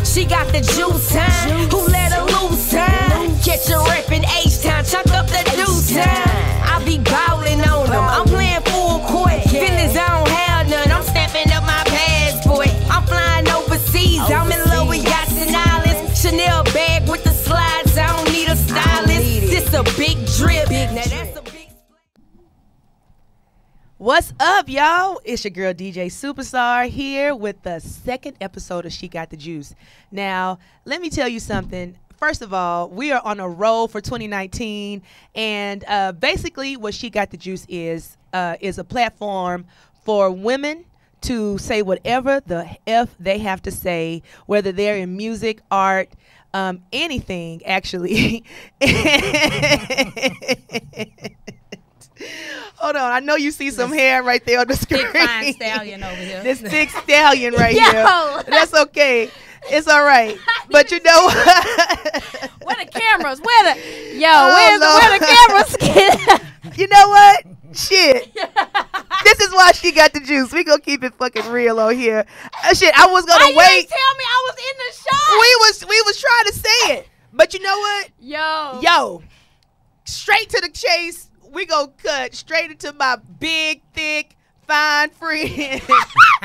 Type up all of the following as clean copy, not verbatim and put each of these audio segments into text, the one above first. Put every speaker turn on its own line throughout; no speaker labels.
She got the juice, huh? Who let her loose, huh? Catch her reppin' H-Town, chuck up the deuce, huh? I be ballin' on them, I'm playing full court. Feelings I don't have none, I'm stamping up my passport. I'm flying overseas, I'm in love with yachts and islands. Chanel bag with the slides, I don't need a stylist. This a big drip, now that's a big.
What's up, y'all? It's your girl DJ Supastar here with the second episode of She Got the Juice. Now, let me tell you something. First of all, we are on a roll for 2019, and basically what She Got the Juice is a platform for women to say whatever the F they have to say, whether they're in music, art, anything, actually. Hold on, I know you see some hair right there on the screen.
Thick fine stallion over here.
This thick stallion right here. That's okay. It's all right. But you know what?
Where the cameras? Where the cameras?
You know what? Shit. This is why She Got the Juice. We gonna keep it fucking real on here. Shit, I was gonna wait.
You didn't tell me I was in the shot.
We was trying to say it. But you know what?
Yo.
Straight to the chase. We gonna cut straight into my big, thick, fine friend,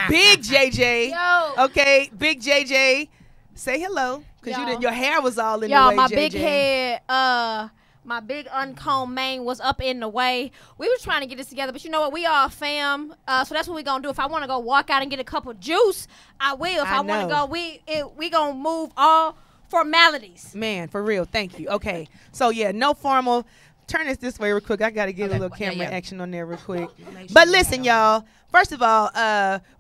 Big JJ.
Yo.
Okay, Big JJ. Say hello, because your hair was all in the way,
my
JJ.
big head, my big uncombed mane was up in the way. We was trying to get this together, but you know what? We are a fam, so that's what we gonna do. If I want to go walk out and get a cup of juice, I will. If I want to go, we gonna move all formalities.
Man, for real, thank you. Okay, so yeah, no formal. Turn this way real quick. I got to get a little camera action on there real quick. But listen, y'all. First of all,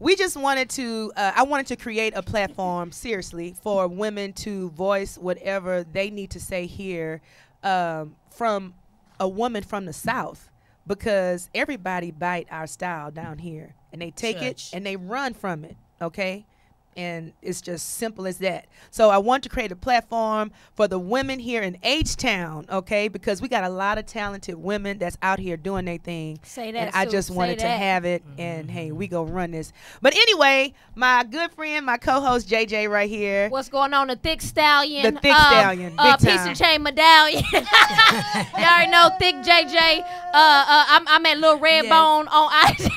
we just wanted to, I wanted to create a platform, seriously, for women to voice whatever they need to say here from a woman from the South, because everybody bite our style down here. And they take it and they run from it, okay? And it's just simple as that. So I want to create a platform for the women here in H-Town, okay? Because we got a lot of talented women that's out here doing their thing.
Say that,
and I just wanted to have it, and hey, we go run this. But anyway, my good friend, my co-host JJ right here.
What's going on? The thick stallion.
The thick stallion, big
piece
time.
of chain medallion. You already know thick JJ. I'm at Little Red Bone on IG.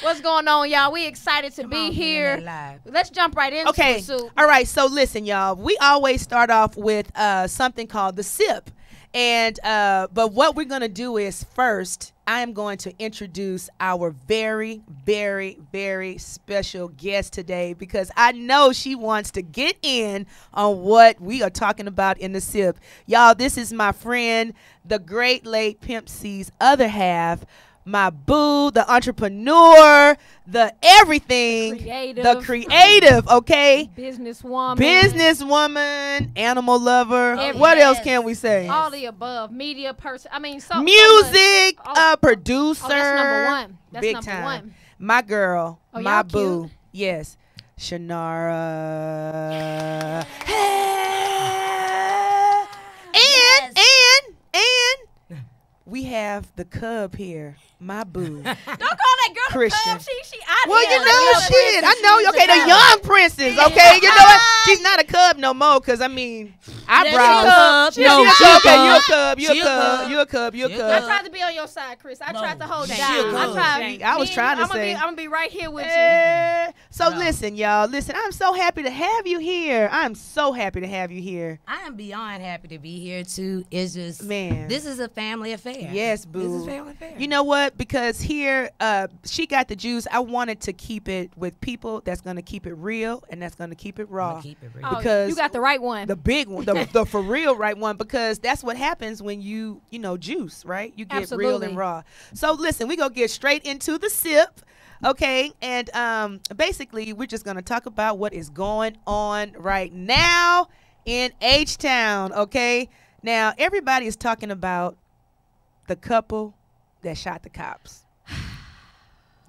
What's going on, y'all? We excited to be here. Let's jump right into it, Sue.
All right. So listen, y'all. We always start off with something called the sip, and but what we're gonna do is first, I am going to introduce our very, very, very special guest today, because I know she wants to get in on what we are talking about in the sip. Y'all, this is my friend, the great late Pimp C's other half. My boo, the entrepreneur, the everything, the creative, okay? Businesswoman, animal lover. What else can we say?
All the above. Media person. I mean, so
music, producer.
Oh, that's number one. That's
big
number
time.
one.
My girl, my boo.
Cute.
Yes, Chinara. And we have the cub here, my boo.
Don't call that girl
Christian.
Cub. She out
well,
here.
you know, shit. I know. Okay, the young princess. Okay, you know what? She's not a cub no more. Cause I mean, eyebrows.
She's a cub.
Okay, you a cub. You a cub. You a cub. You a
I
cub.
tried to be on your side, Chris. I tried to hold it down.
I was trying to say.
I'm gonna be right here with you.
So listen, y'all. Listen, I'm so happy to have you here. I'm so happy to have you here.
I am beyond happy to be here too. It's just,
man,
this is a family affair.
Yes, boo.
This is family affair.
You know what? Because here, She Got the Juice. I wanted to keep it with people that's gonna keep it real and that's gonna keep it raw.
Keep it real.
Because
you got the right one.
The big one, the for real right one. Because that's what happens when you juice, right? You get real and raw. So listen, we gonna get straight into the sip. Okay, and basically we're just gonna talk about what is going on right now in H-Town. Okay, now everybody is talking about the couple that shot the cops.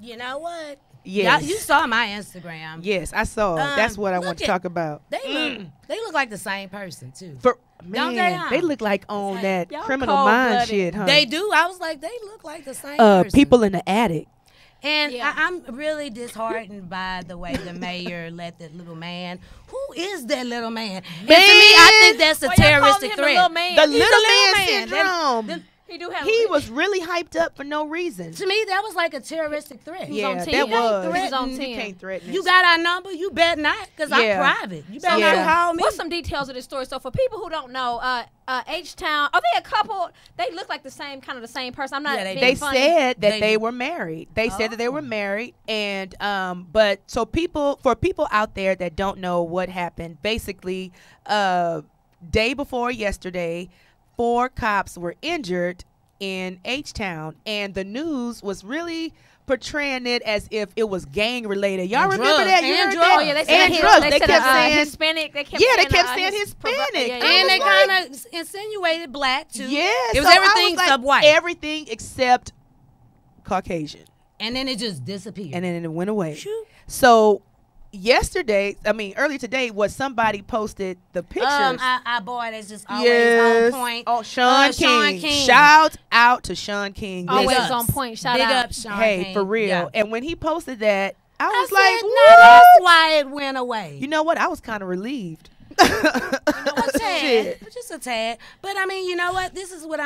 You know what?
Yes.
You saw my Instagram.
Yes, I saw. That's what I want to talk about.
They look like the same person too.
Man, they look like on that Criminal Mind shit, huh?
They do. I was like, they look like the same person.
People in the attic.
And I'm really disheartened by the way the mayor let that little man. Who is that little man? And to me, I think that's a terroristic threat.
The little man syndrome.
He
was really hyped up for no reason.
To me, that was like a terroristic threat.
Yeah,
on 10.
that was.
He was on 10.
You can't threaten
You got our number? You bet not, because I'm private. You better not call me.
What's some details of this story? So for people who don't know, H-Town, are they a couple? They look like the same person. I'm not being
They
funny.
said that they were married. They said that they were married. And, but so for people out there that don't know what happened, basically, day before yesterday, 4 cops were injured in H-Town, and the news was really portraying it as if it was gang related. Y'all remember that? You heard that?
Oh yeah, they said
drugs. They
said
kept saying
Hispanic. They kept
saying Hispanic.
And they kind of insinuated black too.
Yeah,
it was everything except white.
Everything except Caucasian.
And then it just disappeared.
And then it went away.
Shoot.
So earlier today, somebody posted the pictures.
Our boy that's just always on point.
Oh, Sean King. Shout out to Sean King.
Always on point. Shout
Big
out.
up, Sean
Hey,
King.
for real.
Yeah.
And when he posted that, I was
I
like,
said,
what?
no, that's why it went away.
You know what? I was kind of relieved.
A tad,
Shit.
just a tad. But I mean, you know what? This is what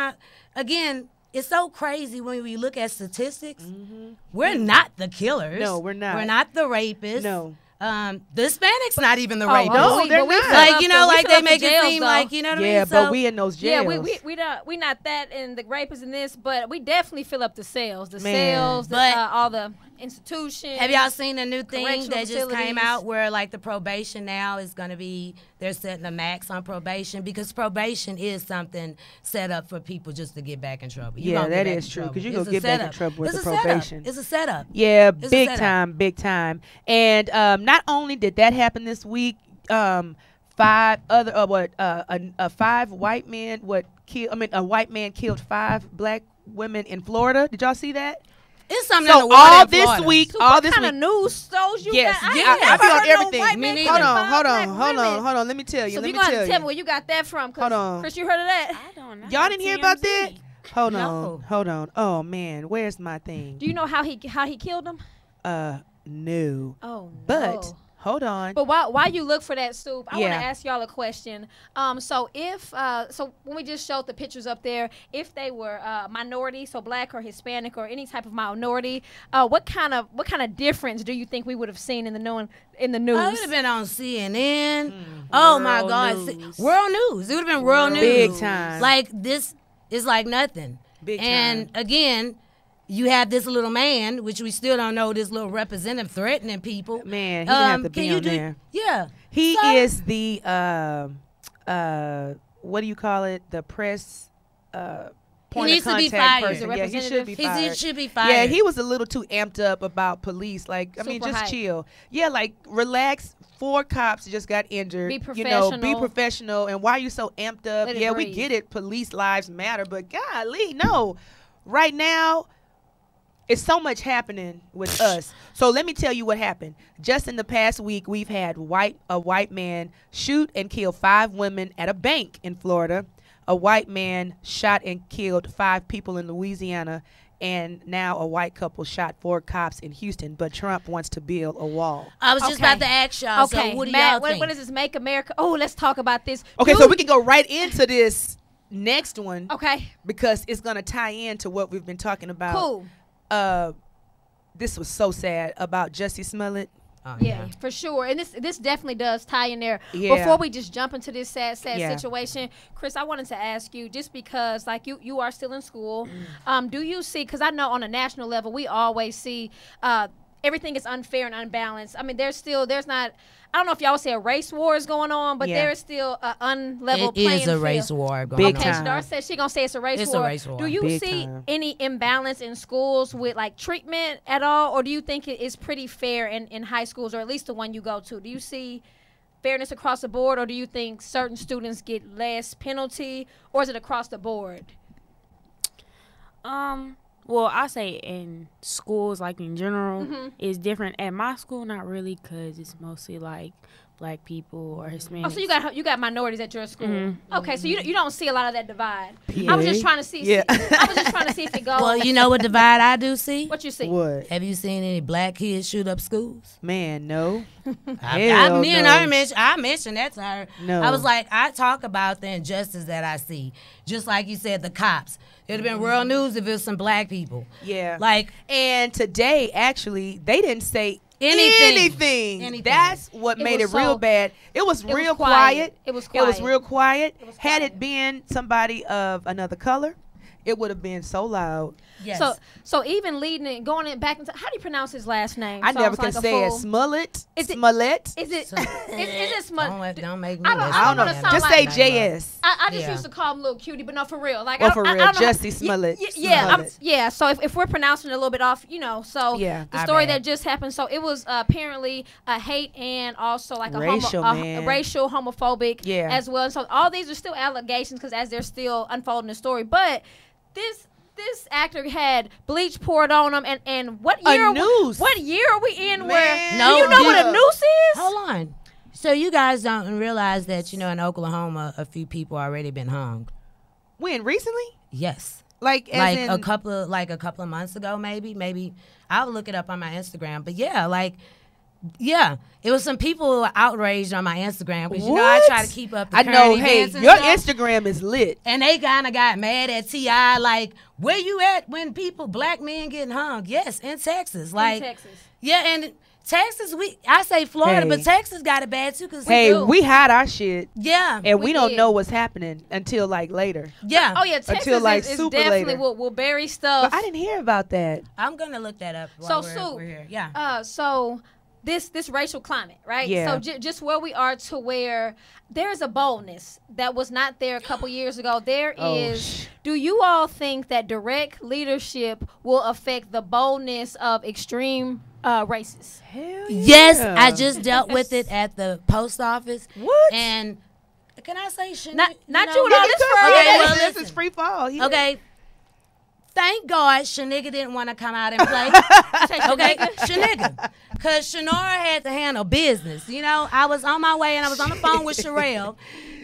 again, it's so crazy when we look at statistics. Mm-hmm. We're not the killers.
No, we're not.
We're not the rapists.
No.
The Hispanics not even the rapists.
No, they're not.
Like, you know, like they make it seem like, you know what I mean?
Yeah, but we in those jails.
Yeah, we not that in the rapists in this, but we definitely fill up the cells.
But
all the institutions.
Have y'all seen the new thing that just
facilities.
came out where like the probation now is going to be, they're setting a max on probation because probation is something set up for people just to get back in trouble.
That is true because you're going to get back in trouble with the probation.
It's a setup.
Yeah, big time. And not only did that happen this week, 5 white men a white man killed 5 black women in Florida. Did y'all see that?
It's something
so all this week,
what kind of news shows you
yes,
got?
I be on everything.
Hold
on. Let me tell you.
So you gonna tell me where you got that from?
Hold on,
Chris, you heard of that?
I don't know.
Y'all didn't hear about that? Hold
No.
on. Oh man, where's my thing?
Do you know how he killed him?
No.
Oh no.
But hold on.
But while you look for that, Stoop, I want to
Yeah.
ask y'all a question. So when we just showed the pictures up there, if they were minority, so black or Hispanic or any type of minority, what kind of difference do you think we would have seen in the news?
Oh, it would have been on CNN. Oh my God, World News. It would have been World News.
Big time.
Like this is like nothing.
Big
and
time.
again, you have this little man, which we still don't know, this little representative threatening people.
Man, he didn't have to be on there.
Yeah.
He
So-
is the what do you call it? The press point
needs
of
to be
contact
fired.
person.
The
Yeah, he should be fired.
He should be fired.
Yeah, he was a little too amped up about police. Like, I mean,
Super
just
hype.
chill. Yeah, like relax. 4 cops just got injured.
Be
You know, be
professional.
professional. And why are you so amped up?
Let it
Yeah, we
breathe.
get it. Police lives matter, but golly, no. Right now, it's so much happening with us. So let me tell you what happened. Just in the past week, we've had a white man shoot and kill 5 women at a bank in Florida. A white man shot and killed 5 people in Louisiana. And now a white couple shot 4 cops in Houston. But Trump wants to build a wall.
I was just about to ask y'all.
Okay,
So what do
Matt,
y'all think?
what does this make America? Oh, let's talk about this.
Okay, so we can go right into this next one.
Okay,
Because it's going to tie into what we've been talking about.
cool.
This was so sad about Jussie Smollett.
Oh,
Yeah, for sure. And this definitely does tie in there.
Yeah.
Before we just jump into this sad
Yeah.
situation, Chris, I wanted to ask you, just because like you are still in school, do you see, because I know on a national level we always see everything is unfair and unbalanced. I mean, there's not, I don't know if y'all would say a race war is going on, but
Yeah.
there is still an unlevel
It
playing
is a
field.
race war going
Big
on.
Okay,
time.
Shadar said she gonna say it's a race
It's a
war.
race war.
Do you
Big
see
time.
any imbalance in schools with like treatment at all, or do you think it is pretty fair in high schools, or at least the one you go to? Do you see fairness across the board, or do you think certain students get less penalty, or is it across the board?
Well, I say in schools, like in general,
Mm-hmm.
it's different. At my school, not really, because it's mostly like black people or Hispanics.
Oh, so you got minorities at your school. Okay, so you don't see a lot of that divide.
PA?
I was just trying to see.
Yeah.
I was just trying to see if it goes.
Well, you know what divide I do see?
What you see?
What?
Have you seen any black kids shoot up schools?
Man, no.
I
no.
mentioned that to her.
No.
I was like, I talk about the injustice that I see. Just like you said, the cops. It would have been real news if it was some black people.
Yeah.
Like,
and today, actually, they didn't say anything. That's what made it real bad. It was real quiet.
It was quiet.
It was real quiet.
It was
Had
quiet.
it been somebody of another color, it would have been so loud.
yes.
So even leading it, going it back into, how do you pronounce his last name?
I
So
never
it's
can
like a
say it.
full-
Smollett.
Is it-
Smollett.
Is it? Is it Smollett?
Don't make me.
I don't
I don't know.
wanna sound
Just
like-
say JS.
I just
Yeah.
used to call him little cutie, but no, for real. Like,
Well,
I
for
don't-
real,
I don't know how-
Jussie Smollett.
Yeah. So if we're pronouncing it a little bit off, so
Yeah.
the
Our
story
bad.
that just happened. So it was apparently a hate and also like a
Racial, man.
racial homophobic
Yeah.
as well. And so all these are still allegations because as they're still unfolding the story, but this actor had bleach poured on him, and what
A
year?
noose.
What year are we in?
Man.
Where
No,
do you know what
yeah.
a noose is?
Hold on. So you guys don't realize that, in Oklahoma, a few people already been hung.
When? Recently?
Yes.
Like, as
Like
in,
a couple of months ago, maybe. I'll look it up on my Instagram. But yeah, it was some people who were outraged on my Instagram because I
What?
try to keep up the
I
current
know. Hey,
events and
your
stuff.
Instagram is lit.
And they kind of got mad at T.I. like, where you at when black men getting hung? Yes, in Texas. Like,
in Texas.
yeah, and Texas, I say Florida,
Hey.
but Texas got it bad too. Cause
Hey,
do.
we hide our shit,
yeah,
and we
We
don't
did.
know what's happening until like later.
yeah.
Oh yeah, Texas
Until, like,
is
super
definitely
later.
will bury stuff.
But I didn't hear about that.
I'm gonna look that up. While
So,
we're here. Yeah.
So this racial climate, right?
Yeah.
So just where we are to where there's a boldness that was not there a couple years ago. There is. Do you all think that direct leadership will affect the boldness of extreme races?
Hell
Yes,
yeah.
I just dealt with it at the post office.
What?
And can I say, Shania,
Not you and
Yeah,
all
you
this
could
for
say
Okay,
that.
well,
this
listen.
is free fall. He-
Okay. Thank God Shaniga didn't want to come out and play. Okay, Shaniga. Because Shanora had to handle business. I was on my way and I was on the phone with Sherelle.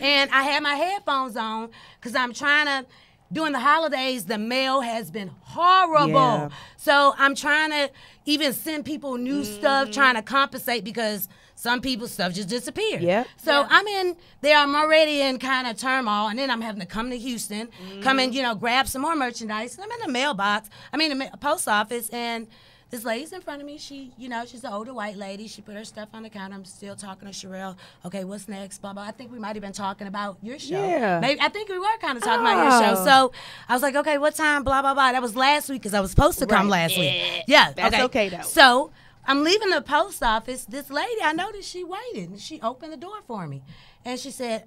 And I had my headphones on because I'm trying to, during the holidays, the mail has been horrible.
Yeah.
So I'm trying to even send people new stuff, trying to compensate because some people's stuff just disappeared.
Yep.
So
Yeah.
I'm in there. I'm already in kind of turmoil, and then I'm having to come to Houston, come and grab some more merchandise. And I'm in the mailbox. The post office, and this lady's in front of me. She, she's an older white lady. She put her stuff on the counter. I'm still talking to Sherelle. Okay, what's next? Blah blah. I think we might have been talking about your show.
Yeah.
Maybe I think we were kind of talking about your show.
Oh.
So I was like, okay, what time? Blah blah blah. That was last week because I was supposed to come
Right.
last week. Yeah,
That's okay, though.
So I'm leaving the post office. This lady, I noticed she waited, and she opened the door for me, and she said,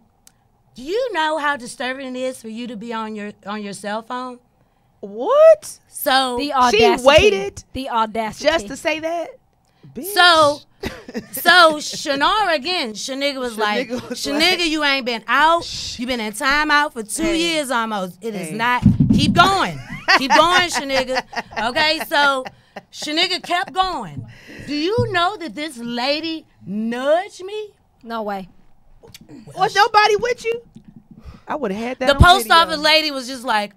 "Do you know how disturbing it is for you to be on your cell phone?"
What?
So
The audacity.
waited
The audacity.
Just to say that? Bitch.
So Shanara again, Shaniga was like,
Shaniga was
Shaniga,
like-
you ain't been out. You been in timeout for 2
Hey.
years almost. It is
Hey.
not. Keep going. Keep going, Shaniga. Okay, so Shaniga kept going. Do you know that this lady nudged me?
No way.
Was nobody with you? I would have had that
The
on
post
video.
office lady was just like,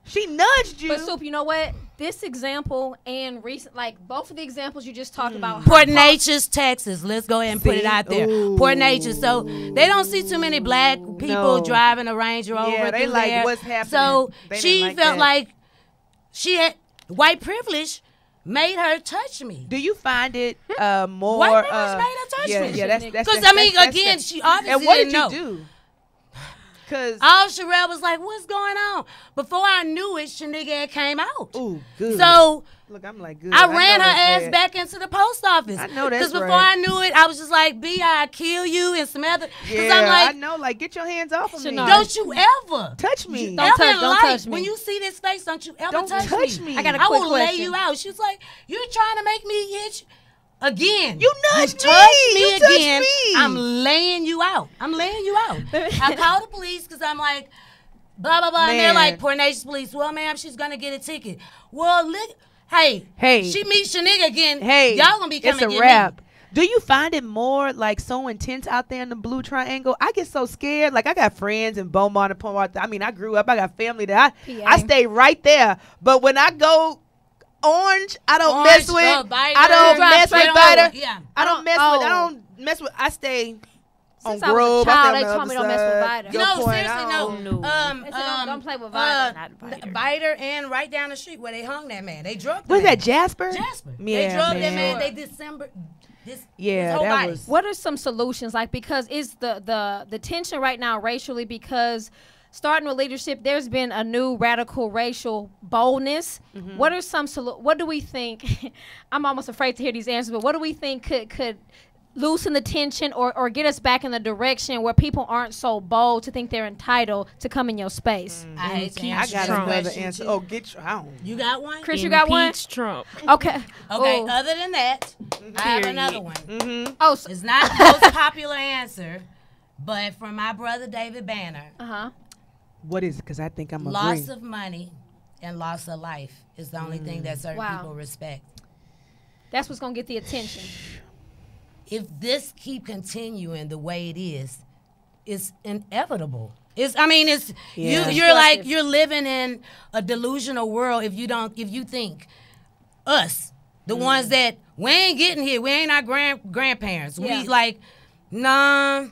She nudged you.
But Soup, you know what? This example and recent, like both of the examples you just talked about.
Port Neches, Texas. Let's go ahead and put it
See?
out there.
Ooh.
Port Neches. So they don't see too many black people
No.
driving a Range Rover.
Yeah, they
through
like,
there.
what's happening?
So
They didn't
she
like
felt
that.
like she had white privilege made her touch me.
Do you find it more?
White privilege made her touch
yeah,
me.
Yeah, that's
Because
that's-
again,
that's-
she obviously
And what did
didn't
you
know.
do? Because
All Sherelle was like, "What's going on?" Before I knew it, Shaniga had came out.
ooh, good.
So
look, I'm like good.
I
know
ran her
that's
ass
bad.
back into the post office.
I know that's
Because before
right.
I knew it, I was just like, "B, I kill you," and some other. Because
Yeah,
I'm like,
I know. Like, get your hands off of me.
Shanara.
don't you ever
touch me.
Don't
ever
touch-
in
don't
life,
touch me.
when you see this face, don't you ever
Don't touch me.
I got a
I
quick
will lay
question.
you out. She's like, "You're trying to make me hit you again.
You nudged
touch
me.
me
You touched
again.
me.
I'm laying you out. I'm laying you out." I called the police because I'm like, blah blah blah, and they're
Man.
like, "Port Neches police. Well, ma'am, she's gonna get a ticket." Well, look, hey,
Hey.
she meets Shaniga again.
Hey,
y'all gonna be coming
it's a
get
wrap.
me.
Do you find it more like so intense out there in the Blue Triangle? I get so scared. Like I got friends in Beaumont and Port. I mean, I grew up. I got family that I stay right there. But when I go Orange, I don't mess with. I don't mess with Biter. Yeah. I don't mess with. I stay on Grove.
They told me don't mess with Biter.
No, seriously, no.
Don't play with Biter.
Biter and right down the street where they hung that man. They drugged.
Was that Jasper?
Jasper.
Yeah,
they drugged that man. They dismembered. His whole
that
body.
was.
What are some solutions? Like, because is the tension right now racially, because starting with leadership, there's been a new radical racial boldness. What are some what do we think? I'm almost afraid to hear these answers, but what do we think could loosen the tension or get us back in the direction where people aren't so bold to think they're entitled to come in your space?
I got another answer. Oh, get Trump.
You got one?
Chris, you got one?
Impeach Trump.
Okay.
Okay,
Ooh.
other than that, I have another one.
Oh, so
it's not the most popular answer, but from my brother David Banner.
What is it? Because I think I'm agreeing.
Loss of money and loss of life is the only thing that certain people respect.
That's what's going to get the attention.
If this keep continuing the way it is, it's inevitable. You're living in a delusional world if you think us, the ones that we ain't getting here, we ain't our grandparents. We no.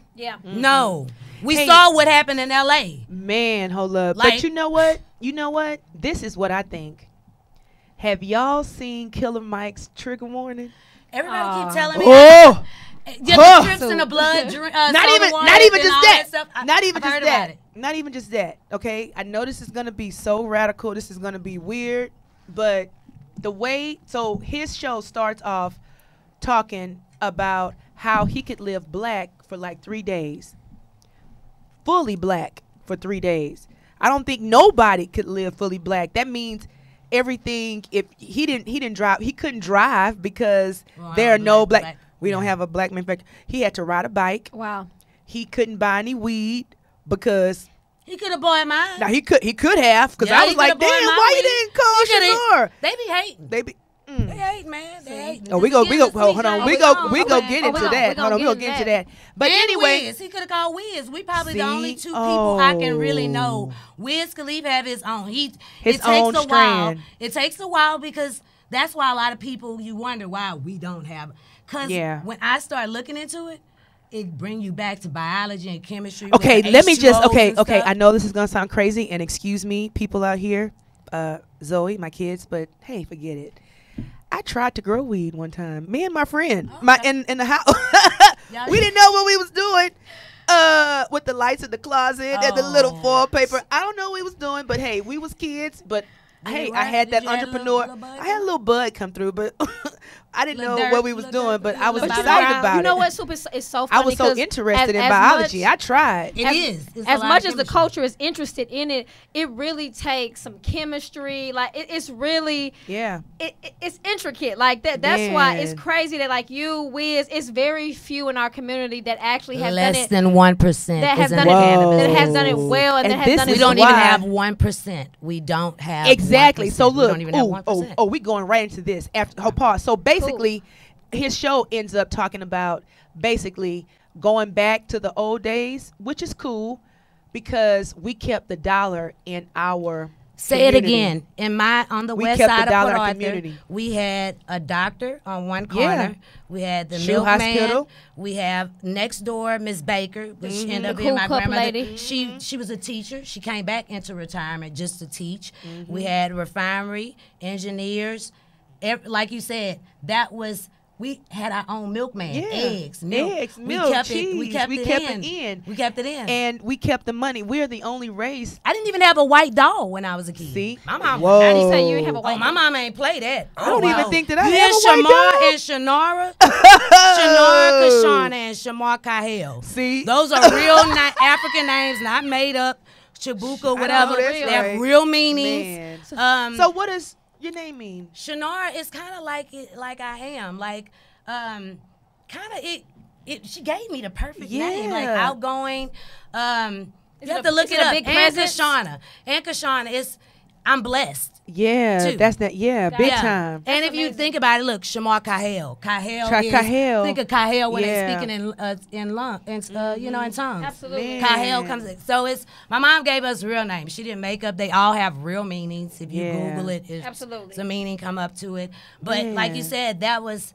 We saw what happened in LA.
Man, hold up. But you know what? This is what I think. Have y'all seen Killer Mike's trigger warning?
Everybody keep telling me. The trips in the blood.
Not even just that. Not even just that. Okay, I know this is gonna be so radical. This is gonna be weird, but so his show starts off talking about how he could live black for like 3 days, fully black for 3 days. I don't think nobody could live fully black. That means everything. If he couldn't drive because there are no black. We don't have a black manufacturer. He had to ride a bike.
Wow.
He couldn't buy any weed because
he could have bought mine.
Now he could have, because I was like, damn, why you didn't call Chinara?
They be hating. They hate, man. They hate.
Oh, we go hold on. We go get into that. Hold on, we go get into that. But anyway,
Wiz. He could have called Wiz. We probably the only two people I can really know. Wiz Khalifa have his own. It takes a while. It takes a while because that's why a lot of people, you wonder why we don't have. Because when I start looking into it, it bring you back to biology and chemistry.
Okay, let me just okay. I know this is gonna sound crazy, and excuse me, people out here, Zoe, my kids, but hey, forget it. I tried to grow weed one time. Me and my friend, in the house. We didn't know what we was doing. With the lights in the closet and the little foil paper. I don't know what we was doing, but hey, we was kids. But hey, I had that entrepreneur. I had a little bud come through, but I didn't know what we was doing. But I was excited about it.
You know what, Super? It's so funny.
I was so interested in biology. I tried.
As much as the culture is interested in it, it really takes some chemistry. Like it's really it's intricate. Like that. That's why it's crazy that like you, Wiz, it's very few in our community that actually have done it.
Less than 1%
that has done it. That has done it well, and that has done it.
We don't even have 1%. We don't have
exactly.
1%.
So look,
we don't even have 1%.
We going right into this after her pause. So basically, his show ends up talking about basically going back to the old days, which is cool because we kept the dollar in our
Say
community.
It again. On the west side of Port Arthur, we had a doctor on one corner. We had the milkman.
Hospital.
We have next door Miss Baker, which ended up being my grandmother. Lady. She was a teacher. She came back into retirement just to teach. We had refinery, engineers. Like you said, we had our own milkman, eggs, milk,
cheese. We kept it in.
We kept it in.
And we kept the money. We're the only race.
I didn't even have a white doll when I was a kid.
See?
My mom.
How do you say you have a white doll?
My mom ain't play that.
I don't even think that I have a white
Shamar and Chinara. Shinara, Kashana, and Shamar Kahel.
See?
Those are real African names, not made up. Chabuka, whatever. They have real meanings.
So what does your name mean?
Chinara is kind of like I am. Like, she gave me the perfect name. Like, outgoing. You have to look it up. And Kashana. I'm blessed.
Yeah,
too.
that's that. Yeah, big time.
And if you think about it, look, Shamar Kahel. Think of Kahel when they're speaking in tongues.
Absolutely.
Kahel comes in. So it's, my mom gave us real names. She didn't make up. They all have real meanings. If you Google it, it's a meaning come up to it. But like you said, that was,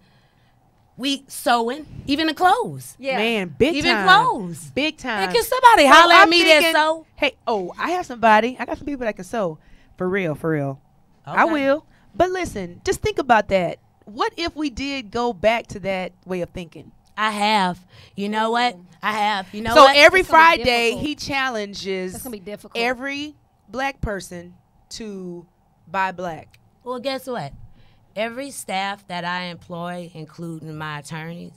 we sewing, even the clothes.
Yeah.
Man, big
even
time.
clothes.
Big time.
And can somebody holler at me that sew?
Hey, I have somebody. I got some people that can sew. For real, for real.
Okay.
I will. But listen, just think about that. What if we did go back to that way of thinking?
I have. You know what? I have. You know
so
what?
every Friday, he challenges
That's gonna be difficult.
every black person to buy black.
Well, guess what? Every staff that I employ, including my attorneys,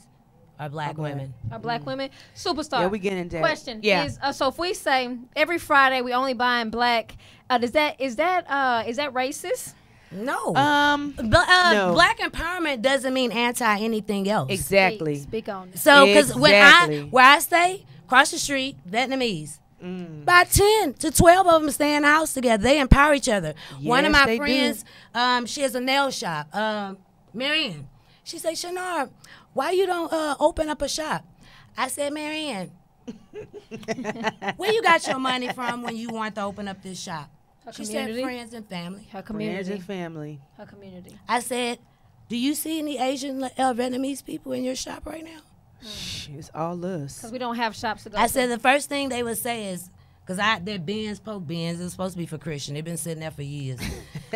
are black women.
Are black women? Superstar.
Yeah, we get into that.
Question
is
so if we say every Friday we only buying black, is that racist?
No.
No.
Black empowerment doesn't mean anti anything else.
Exactly.
Speak on it.
So, because
Exactly.
where I stay, across the street, Vietnamese. About 10 to 12 of them stay in the house together. They empower each other. One of
Yes,
my
they
friends, she has a nail shop. Marianne, she said, Chinara, why you don't open up a shop? I said, Marianne, where you got your money from when you want to open up this shop? She said, friends and family.
Her community.
Friends and family.
Her community.
I said, do you see any Asian Vietnamese people in your shop right now?
It's all us.
Because we don't have shops to go
I
to.
said the first thing they would say is, because their bins, poke bins, it's supposed to be for Christian. They've been sitting there for years.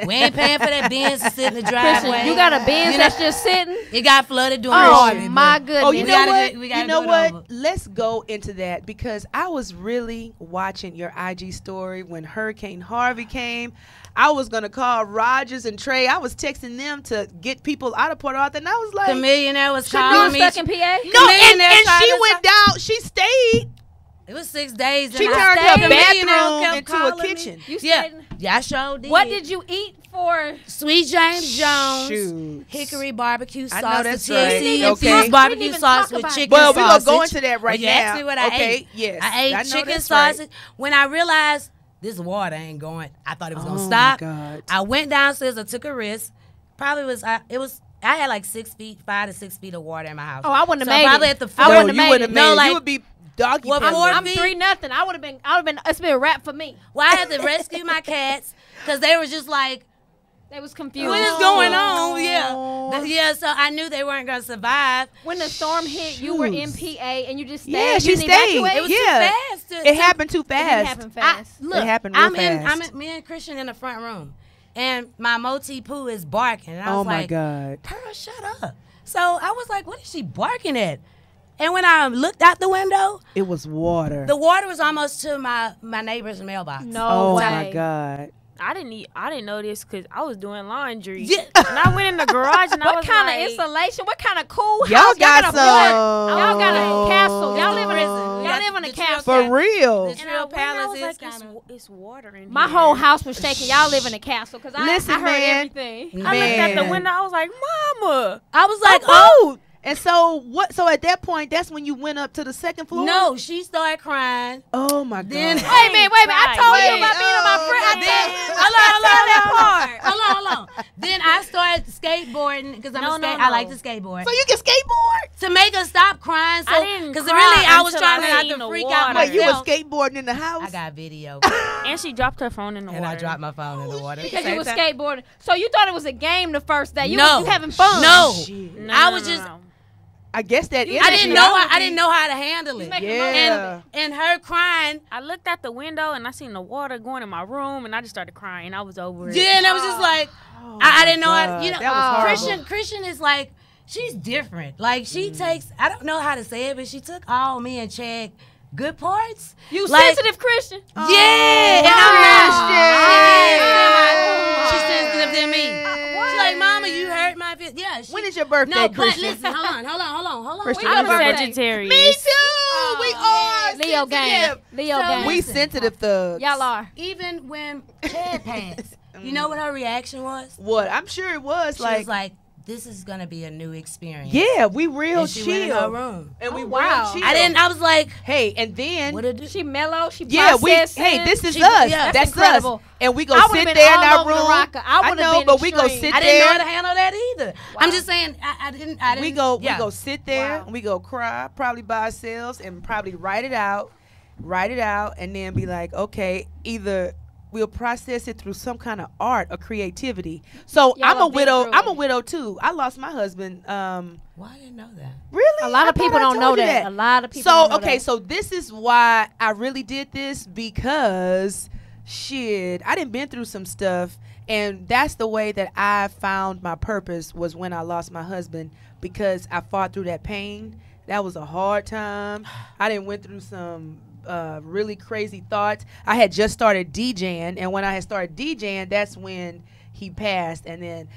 We ain't paying for that bins to sit in the driveway.
Christian, you got a Benz that's just sitting?
It got flooded during
Oh, my goodness.
Oh, you know what?
We
You
gotta
know
do it
what?
over.
Let's go into that because I was really watching your IG story when Hurricane Harvey came. I was gonna call Rogers and Trey. I was texting them to get people out of Port Arthur, and I was like,
The millionaire was
No,
calling me.
stuck in PA?
no, and she went down. She stayed.
It was 6 days.
She
and
turned
I
her
stayed. The millionaire
bathroom
kept
into a
calling me.
kitchen.
You
Yeah,
stayed-
yeah, I sure did.
What did you eat for?
Sweet James Jones,
Shoot.
hickory barbecue sauce,
I know
the
that's
THC
right.
infused
Okay.
We didn't
barbecue
even
sauce
talk
with
about
chicken
Well,
sausage.
we're gonna go into that right
You
now.
asked me what I
Okay,
ate.
yes.
I ate
I know
chicken
that's right.
sausage. When I realized this water ain't going, I thought it was gonna
Oh,
stop.
my God.
I went downstairs. I took a risk. Probably was I had like 6 feet, 5 to 6 feet of water in my house.
Oh, I wouldn't have
so
made
probably
it.
at the
I
floor.
wouldn't have
you
made
wouldn't
it.
have made
No,
it.
like-
You would be doggy
Well,
paddling.
I'm 3-0. I would have been. It's been a wrap for me.
Well, I had to rescue my cats because they were just like,
They was confused.
what is going on? Yeah. So I knew they weren't gonna survive.
When the storm hit, you were in PA and you just stayed.
Yeah,
You
she
didn't
stayed.
evacuate?
It was
Yeah.
too fast.
It happened too
It didn't
fast.
happen fast.
Look,
It happened real fast.
me and Christian in the front room, and my Moti Poo is barking, and I
Oh
was
my
like,
God.
Pearl, shut up. So I was like, what is she barking at? And when I looked out the window,
It was water.
the water was almost to my neighbor's mailbox.
No
oh
way.
my God.
I didn't know this because I was doing laundry.
Yeah.
And I went in the garage and I
What
was
kind
like,
of insulation? What kind of cool
Y'all
house?
got
Y'all got a
some.
fort. Y'all got a castle. Y'all live in a
Y'all
castle.
got
For real.
The
and I
Trill
went and I
Palace
was
is
like,
kind of.
it's water in
My
here.
whole house was shaking. Y'all live in a castle because I
Listen,
heard
man.
everything.
I looked at the
Man.
window. I was like, Mama.
I was like,
Oh. And so what? So at that point, that's when you went up to the second floor.
no, she started crying.
Oh my God.
Then-
Wait a minute. I told you
Wait.
about being on my friend. I
Then,
did.
hold on. Then I started skateboarding because I like to skateboard.
So you can skateboard?
To make her stop crying, so
I didn't
because
cry
really I was
until
trying
I
not
seen
to
the
freak
water.
out
Wait, you was
myself.
skateboarding in the house?
I got video,
And she dropped her phone in the
and
water.
I dropped my phone in the water.
Because you was skateboarding. So you thought it was a game the first day. You
No,
was having fun.
No,
No,
I
no,
was
no,
just.
no.
I guess that is.
I didn't know. I didn't know how to handle it.
making
Yeah.
And her crying.
I looked out the window and I seen the water going in my room and I just started crying. I was over it.
Yeah, and I was just like,
Oh
I
my
didn't know how.
God,
You know,
that was horrible.
Christian is like, she's different. Like she takes. I don't know how to say it, but she took all me and Chad good parts.
You
Like-
sensitive Christian.
Yeah, and I'm
Christian.
She's sensitive than me. She's like, Mama, you hurt my feelings. Yeah.
When is your birthday,
No, but
Christian?
listen, hold on.
Christian,
When
I'm
your
a
birthday?
Sagittarius.
Me too. We are
Leo gang.
sensitive.
Leo
So
gang.
We sensitive thugs.
Y'all are.
Even when Chad passed, you know what her reaction was?
What? I'm sure it was
She
like,
was like, this is gonna be a new experience.
Yeah, we real
and she went in her
chill.
room.
And we
wow.
real chill.
I was like,
hey, and then
what did
She mellow. She
yeah,
processing.
hey, this is
She-
us.
yeah,
that's
incredible.
us. And we go
I would've
sit
been
there in
all
our
over the
room.
rocker. I would've
know,
been
but we go
extreme.
sit
I didn't know how
there.
to handle that either. I'm just saying, I didn't.
We go sit there. We go cry, probably by ourselves, and probably write it out, and then be like, okay, either we'll process it through some kind of art or creativity. So
Y'all
I'm a
have been
widow.
through
I'm a
it.
widow too. I lost my husband.
Why I didn't know that?
Really?
A lot of
I thought
people
I
don't know
told you
that. A lot of people
So
don't know
okay,
that.
so this is why I really did this, because shit, I done been through some stuff, and that's the way that I found my purpose, was when I lost my husband, because I fought through that pain. That was a hard time. I done went through some really crazy thoughts. I had just started DJing, and when I had started DJing, that's when he passed. And then,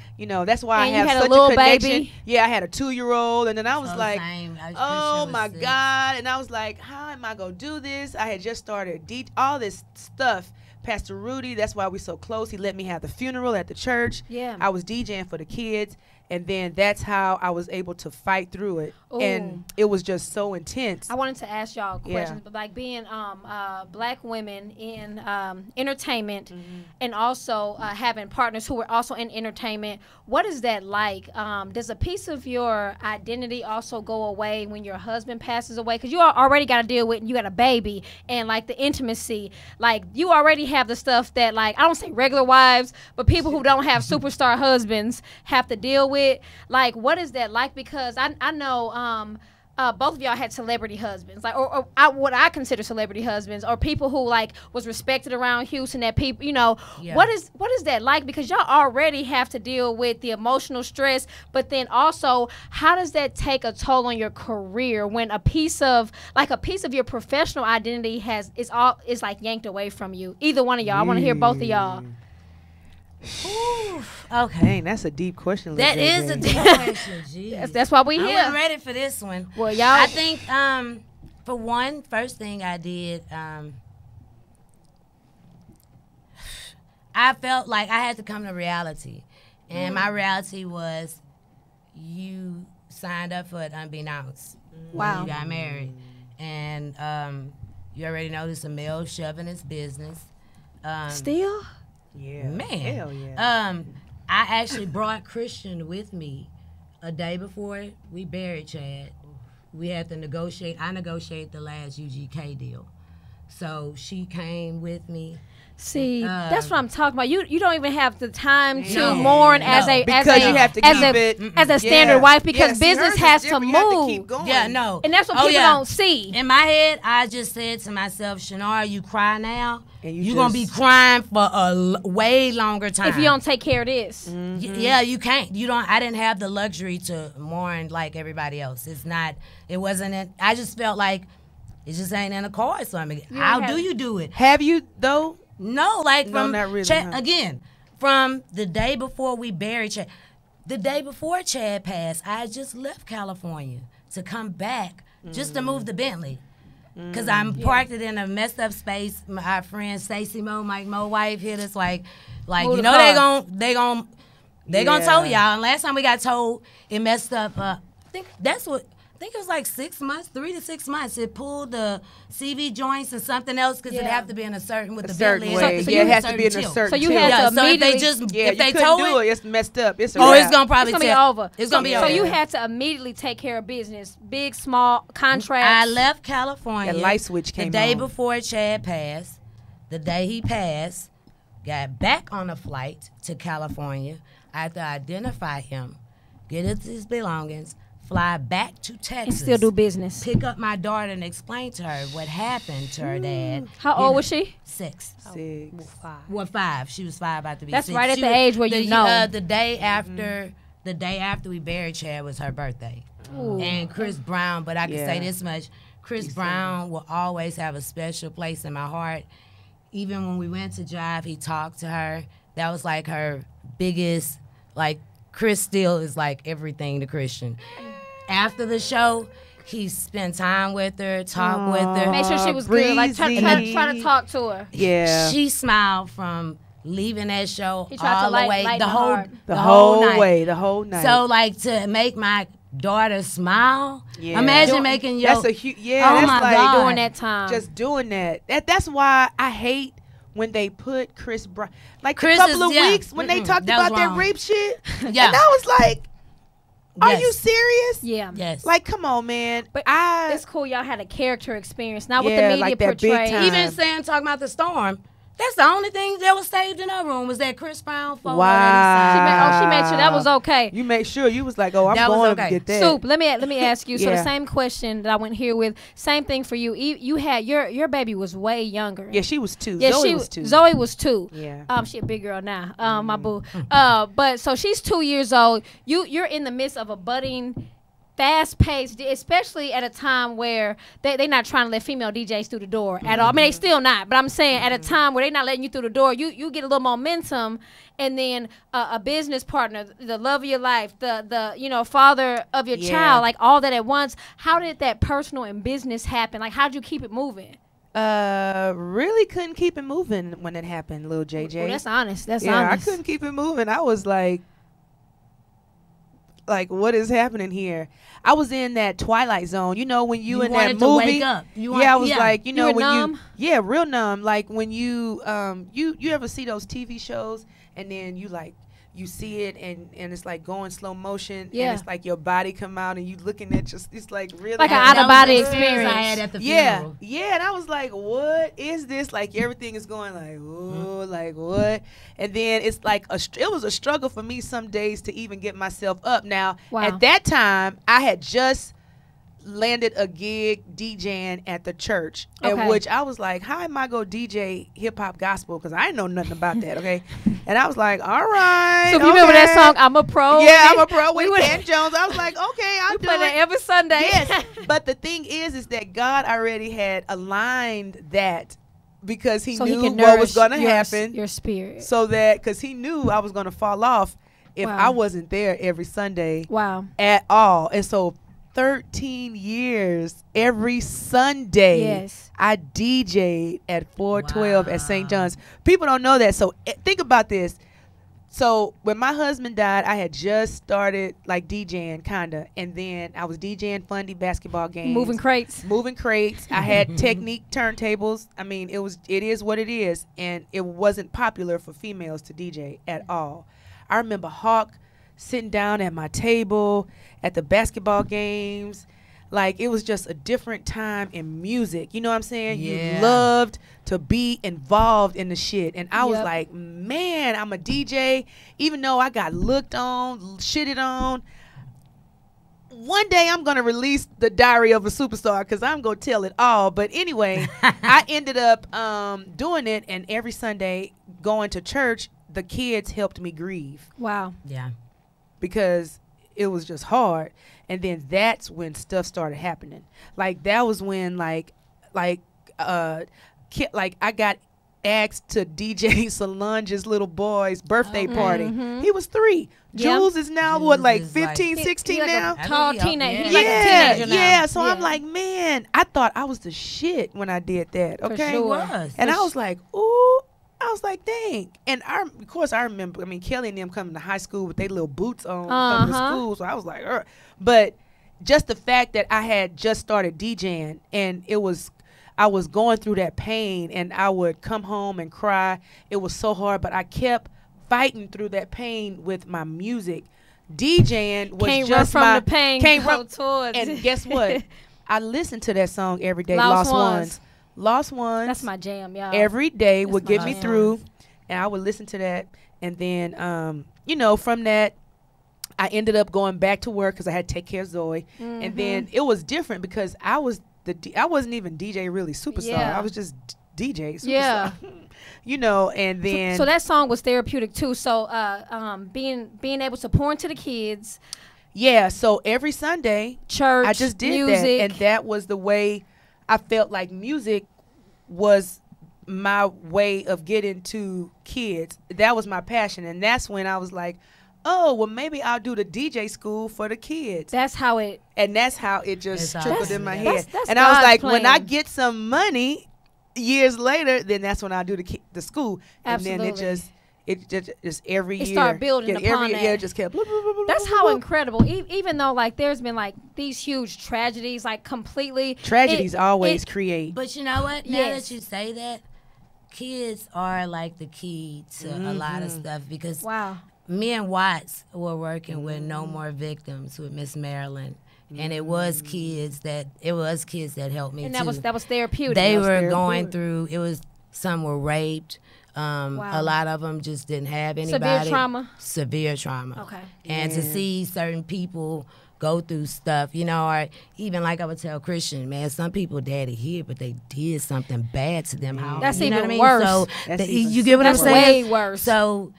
that's why
And
I
you
have
had a
such
little
connection.
baby?
Yeah, I had a 2-year-old, and then I was
So
like,
same.
oh
Christian
my
was
God. And I was like, how am I going to do this? I had just started all this stuff. Pastor Rudy, that's why we're so close. He let me have the funeral at the church.
Yeah.
I was DJing for the kids. And then that's how I was able to fight through it.
Ooh.
And it was just so intense.
I wanted to ask y'all
Yeah.
questions, but like being black women in entertainment, and also having partners who were also in entertainment, what is that like? Does a piece of your identity also go away when your husband passes away? Because you already got to deal with, you got a baby, and like the intimacy, like you already have the stuff that, like, I don't say regular wives, but people who don't have superstar husbands have to deal with. Like, what is that like? Because I know both of y'all had celebrity husbands, like, or what I consider celebrity husbands, or people who like was respected around Houston, that people,
Yeah.
what is that like? Because y'all already have to deal with the emotional stress, but then also, how does that take a toll on your career when a piece of your professional identity is like yanked away from you? Either one of y'all. I want to hear both of y'all.
Okay.
Dang, that's a deep question.
That
Lil
is a
JJ.
deep question. Jeez.
That's why we
I
here.
wasn't ready for this one.
Well, y'all.
I think, for one, first thing I did, I felt like I had to come to reality. And my reality was, you signed up for it unbeknownst.
Wow.
When you got married. And you already know there's a male shoving his business.
Still?
Yeah.
Man.
Hell yeah.
I actually brought Christian with me a day before we buried Chad. We had to negotiate. I negotiated the last UGK deal. So she came with me.
See, that's what I'm talking about. You don't even have the time to
No.
mourn
No.
as a
Because
as a
you have to
as
keep
a
it.
as a standard wife, because
see,
business
hers is
has to
different. You have to
move.
keep going.
Yeah, no.
And that's what
Oh,
people
yeah.
don't see.
In my head, I just said to myself, Chinara, you cry now,
And
you're going to be
just-
crying for a way longer time.
If you don't take care of this.
Yeah, you can't. I didn't have the luxury to mourn like everybody else. I just felt like it just ain't in the cards for me. How
have-
do you do it?
Have you, though?
No, like
No,
from
not really,
Chad,
huh?
again, from the day before we buried Chad. The day before Chad passed, I had just left California to come back just to move to Bentley. Because I'm parked it in a messed up space. My friend Stacey Mo, Mike Mo wife hit us like
Move
you
the
know
car.
they gon' tow y'all. And last time we got towed, it messed up. I think it was like 6 months, 3 to 6 months. It pulled the CV joints and something else because it
Yeah.
have to be in a certain with
A
the
certain
Bentley.
way.
So
Yeah,
you
it has to be in a
tilt.
certain
So you
tilt.
had
Yeah,
to
so if they
immediately-
just
Yeah,
if
you
they
couldn't
tow
do
it,
it's messed up. It's a
oh,
wrap.
it's gonna probably
It's gonna be
tell-
over.
It's gonna be
So
over.
you had to immediately take care of business, big, small contracts.
I left California.
That light switch came
the day
on.
before Chad passed. The day he passed, got back on a flight to California. I had to identify him, get his belongings, fly back to Texas,
and still do business.
pick up my daughter and explain to her what happened to her dad.
How old was she?
6.
6.
Well, 5. She was 5, about to be
That's
6.
right at
She
the
was-
age where you know.
The day after we buried Chad was her birthday. And Chris Brown, but I can say
Yeah.
this much: Chris Brown will always have a special place in my heart. Even when we went to Jive, he talked to her. That was like her biggest. Like, Chris still is like everything to Christian. After the show, he spent time with her, talked with her.
Make sure she was good. Like try
breezy.
to talk to her.
Yeah.
She smiled from leaving that show
He tried to
all the way,
lighten
the
the
whole
heart.
night.
the whole night.
So like to make my daughter smile.
Yeah.
Imagine making your.
That's a huge. Yeah,
Oh
that's
my
like
God.
During that time.
just doing that. That's why I hate when they put Chris Brown. Like
Chris
a couple
is-
of
yeah.
weeks when they talked
that was
about that
wrong.
rape shit.
Yeah.
And I was like, are
Yes.
you serious?
Yeah.
Yes.
Like, come on, man.
But
I
it's cool y'all had a character experience, not what
Yeah,
the media
like that big
portrayed.
time.
Even saying talking about the storm. That's the only thing that was saved in her room was that Chris Brown photo.
Wow.
That
She made sure that was okay.
You made sure you was like, oh, I'm
That was
going
okay.
to get that.
Soup, let me ask you. So
Yeah.
the same question that I went here with, same thing for you. You had your baby was way younger.
Yeah, she was 2.
Yeah,
Zoe was 2.
Zoe was 2.
Yeah.
She a big girl now. My boo. But so she's 2 years old. You're in the midst of a budding, fast-paced, especially at a time where they not trying to let female DJs through the door at all. I mean, they still not, but I'm saying at a time where they not letting you through the door, you get a little momentum, and then a business partner, the love of your life, the father of your
Yeah.
child, like all that at once. How did that personal and business happen? Like, how'd you keep it moving?
Really couldn't keep it moving when it happened, little JJ.
Well, that's honest. That's
yeah,
honest.
I couldn't keep it moving. I was like, what is happening here? I was in that twilight zone. You know, when you in that
wanted to
movie.
wake up.
I was like, you know,
were
when
numb?
you real numb. Like when you ever see those TV shows and then you see it and it's like going slow motion
Yeah.
and it's like your body come out and you looking at just it's like really
Like an
happening.
out-of-body
That was the
experience.
I had at the
Yeah,
funeral.
yeah, and I was like, "What is this?" Like everything is going like, "Oh, like what?" And then it's like it was a struggle for me some days to even get myself up. Now,
Wow.
at that time, I had just landed a gig DJing at the church,
Okay.
at which I was like, "How am I gonna DJ hip hop gospel?" Because I didn't know nothing about that. Okay, and I was like, "All right."
So if you remember that
okay."
song, I'm a Pro?
Yeah, I'm a pro
We
with
would-
Ken Jones. I was like, "Okay, I'll
We
do
play
it."
that every Sunday.
Yes, but the thing is that God already had aligned that because He
So
knew
he can
what was
nourish
going to happen.
your spirit.
So that because He knew I was going to fall off if
Wow.
I wasn't there every Sunday
Wow.
at all. And so 13 years every Sunday,
Yes.
I DJ'd at 412 at St.
Wow.
John's. People don't know that. So think about this. So when my husband died, I had just started like DJing kinda, and then I was DJing Fundy basketball games,
Moving crates.
moving crates. I had Technique turntables. I mean, it is what it is, and it wasn't popular for females to DJ at all. I remember Hawk sitting down at my table at the basketball games. Like it was just a different time in music. You know what I'm saying?
Yeah.
You loved to be involved in the shit. And I was
Yep.
like, man, I'm a DJ. Even though I got looked on, shitted on. One day I'm going to release the Diary of a Superstar because I'm going to tell it all. But anyway, I ended up doing it. And every Sunday going to church, the kids helped me grieve
Wow.
Yeah.
because it was just hard. And then that's when stuff started happening. Like that was when I got asked to DJ Solange's little boy's birthday party. He was 3.
Yep.
Jules is now
Jules
what, like
is
15,
He-
16
he like
now?
a tall
Yeah.
teenager. He's
Yeah.
like a teenager now.
Yeah, so I'm
Yeah.
like, man, I thought I was the shit when I did that.
For
Okay.
sure.
Was.
And I was like, ooh. I was like, dang. And of course, I remember, Kelly and them coming to high school with their little boots on, coming to school. So I was like, ugh. But just the fact that I had just started DJing and I was going through that pain and I would come home and cry. It was so hard, but I kept fighting through that pain with my music. DJing was
Can't
just
run from
my,
the pain.
can't
Go
run.
towards
And
it.
guess what? I listened to that song every day.
Lost
Lost
Ones.
Ones. Lost Ones.
That's my jam, y'all.
Every day
That's
would
my
get me
jam.
through, and I would listen to that. And then, from that, I ended up going back to work because I had to take care of Zoe. And then it was different because I wasn't even DJ really superstar.
Yeah.
I was just DJ superstar.
Yeah.
And then
So that song was therapeutic too. So being able to pour into the kids,
yeah. So every Sunday,
church,
I just did
music.
that, and that was the way I felt like music was my way of getting to kids. That was my passion, and that's when I was like, oh, well, maybe I'll do the DJ school for the kids.
That's how it.
And that's how it just
That's
trickled
how-
in my
that's-
head.
that's
And I was
God's
like, when I
plan.
get some money years later, then that's when I'll do the school. And then it
Absolutely.
just it just every year.
It started building upon that.
Yeah, it just kept. Blah, blah, blah, blah,
That's
blah,
how
blah.
incredible. Even though like there's been like these huge tragedies, like completely.
Tragedies always create.
But you know what? Now
Yes.
that you say that, kids are like the key to a lot of stuff because
Wow.
me and Watts were working with No More Victims with Miss Marilyn. And it was kids that helped me
And
too.
that was therapeutic.
They were
therapeutic.
going through. Some were raped. A lot of them just didn't have anybody.
Severe trauma.
Severe trauma.
Okay.
And to see certain people go through stuff, you know, or even like I would tell Christian, man, some people daddy here, but they did something bad to them. How
That's
you know
even
what I mean?
worse.
So
That's even-
you get what I'm
That's
saying?
way worse.
So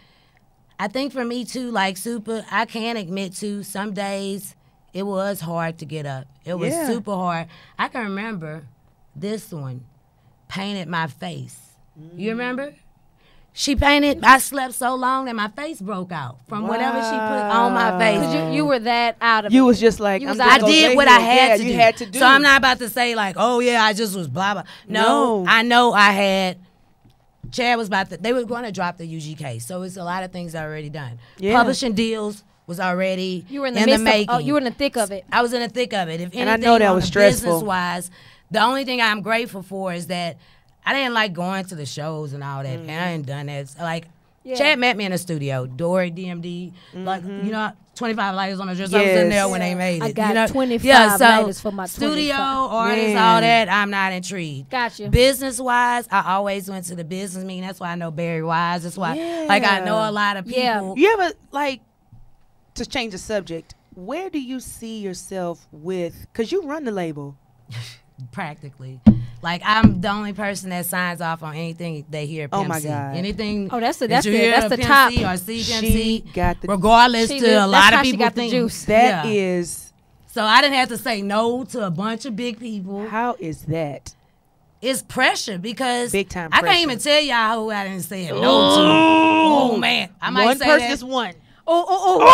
I think for me too, like Super, I can admit to some days it was hard to get up. It was super hard. I can remember this one painted my face. You remember? She painted, I slept so long that my face broke out from whatever she put on my face.
Because you were that out of
You
it.
was just like,
You was
I'm
out
just
of
gonna
it.
I did
lay
what
here.
I had to
you
do.
had to do.
So I'm not about to say like, oh yeah, I just was blah blah. No. I know I had. Chad was they were going to drop the UGK, so it's a lot of things already done.
Yeah.
Publishing deals was already
You were in the midst
making.
of. Oh, you were in the thick of it.
I was in the thick of it. If anything,
And I know that
on
was
the
stressful.
Business-wise, the only thing I'm grateful for is that I didn't like going to the shows and all that, and I ain't done that. So, like,
Yeah.
Chad met me in the studio, Dory, DMD, like, you know, 25 lighters on the dress. I was in there when they made it.
I got
you know?
25 lighters for my
studio,
25.
artists, all that, I'm not intrigued.
Got you.
Business-wise, I always went to the business meeting. That's why I know Barry Wise. That's why, like, I know a lot of people.
Yeah.
You ever like to change the subject? Where do you see yourself with? Because you run the label.
Practically. Like, I'm the only person that signs off on anything they hear Pimp
Oh, my
C.
God.
Anything
Oh, that's the-
that
that's
you
the-
hear
that's
of
the
Pimp
top.
C or see Pimp
She
C,
got the
regardless
She
to
did-
a
that's
lot of
how she
people
got the
think.
juice.
That
Yeah.
is.
So I didn't have to say no to a bunch of big people.
How is that?
It's pressure because
Big time
I can't
pressure.
even tell y'all who I didn't say no to. Oh, man. I might
One
say
person,
that.
just one.
Oh.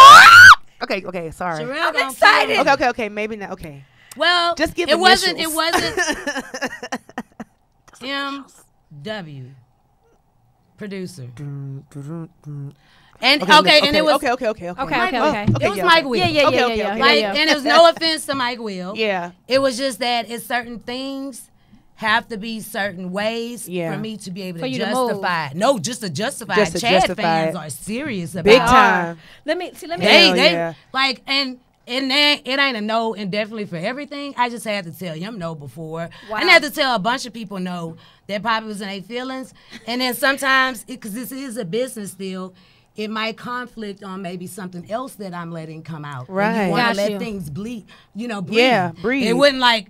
Okay, sorry.
Sherelle
I'm
gonna
excited.
feel it.
Okay, maybe not. Okay.
Well,
Just give
it wasn't
initials.
MW producer. And
Okay,
okay, and it was
okay.
Okay.
Oh,
Okay.
it was
yeah,
Mike
okay.
Will.
Yeah.
Okay.
Like, and it was no offense to Mike Will.
Yeah.
It was just that it's certain things have to be certain ways
Yeah.
for me to be able
For
to
you to move.
justify it. No, just to justify
Just
it.
to
Chad
justify
fans
it.
are serious about
Big
it.
time.
Let me.
They
Hell yeah.
like and then it ain't a no indefinitely for everything. I just had to tell him no before.
Wow.
I had to tell a bunch of people no that probably was in their feelings. And then sometimes, because this is a business still, it might conflict on maybe something else that I'm letting come out. And
Right.
you want
Got
to let
you.
things bleed, breathe.
Yeah, breathe.
It wouldn't like,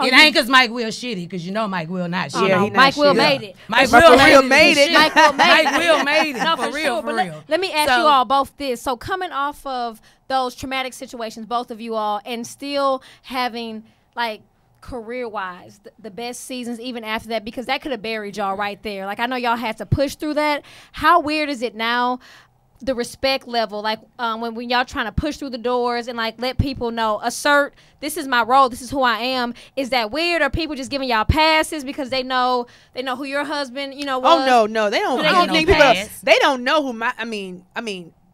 Oh,
it ain't because Mike Will shitty, because you know Mike Will not
Oh,
shitty.
Yeah,
no,
he not
Mike Will
shit.
made it.
Mike
Mike
Will
Will
made
made
it.
it.
Mike Will made it.
Mike Will made it.
No,
for real,
sure.
for
But
real.
let me ask
So-
you all both this. So coming off of those traumatic situations, both of you all, and still having like career-wise the best seasons even after that, because that could have buried y'all right there. Like I know y'all had to push through that. How weird is it now? The respect level, like when y'all trying to push through the doors and like let people know, assert this is my role, this is who I am. Is that weird? Or people just giving y'all passes because they know who your husband, was?
Oh no, they don't.
Do
I
they
don't
get
think
no
people.
pass?
They don't know who my. I mean,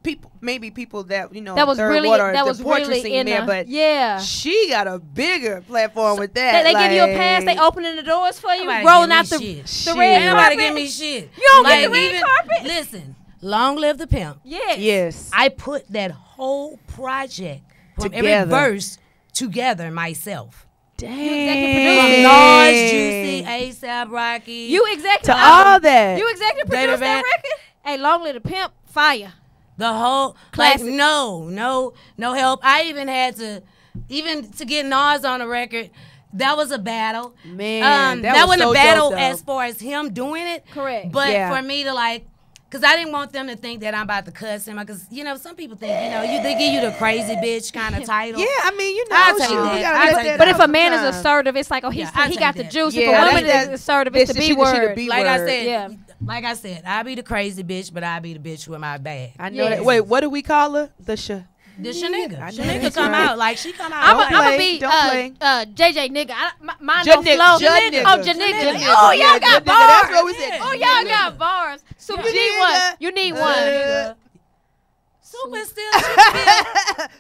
people. Maybe people that
That was
third
really
water,
that
the
was
portrait
really
scene
in
there,
the,
but
yeah.
she got a bigger platform with that.
They give you a pass. They
like-
opening the doors for you,
Nobody
rolling
give me
out the
shit.
the
Shit.
red
Ain't nobody
carpet.
give me shit.
You don't get the red carpet?
Listen, long live the pimp.
Yes.
Yes.
I put that whole project from every
Together.
verse together myself.
Executive
Nas,
producer.
Juicy, ASAP Rocky.
You executive
to all that.
You executive
David
produced that
Van-
record. Hey, long live the pimp, fire.
the whole
Classic.
like no help. I even had to get Nas on the record. That was a battle.
Man,
that
was
wasn't
so
a battle
dope, though.
as far as him doing it.
Correct.
But
Yeah.
for me to like, because I didn't want them to think that I'm about to cuss him. Because, some people think, they give you the crazy bitch kind of title.
Yeah, I mean,
I'll take
shit, we
that.
gotta
I'll
let
take
that
But
out
if a man is
sometimes.
assertive, it's like, oh, he
I'll
he
take
got the
that.
juice.
Yeah,
if a woman
that's-
is assertive, it's the
she
B
the
word.
B
Like I
word.
said,
Yeah.
I'll be the crazy bitch, but I'll be the bitch with my bag.
I know
Yes.
that. Wait, what do we call her? The
The Shanigga.
I know
Shanigga
that's
come
right.
out like she come out.
I'm
Don't
gonna
play,
be
don't play.
JJ nigga. Mine
Jud
don't
nigga,
flow.
Jud nigga.
Oh, Janigga.
Janigga.
Oh, y'all
Yeah,
got
Jud nigga.
bars.
That's what we said.
Oh, y'all got bars. So you need one. You need one.
Super still.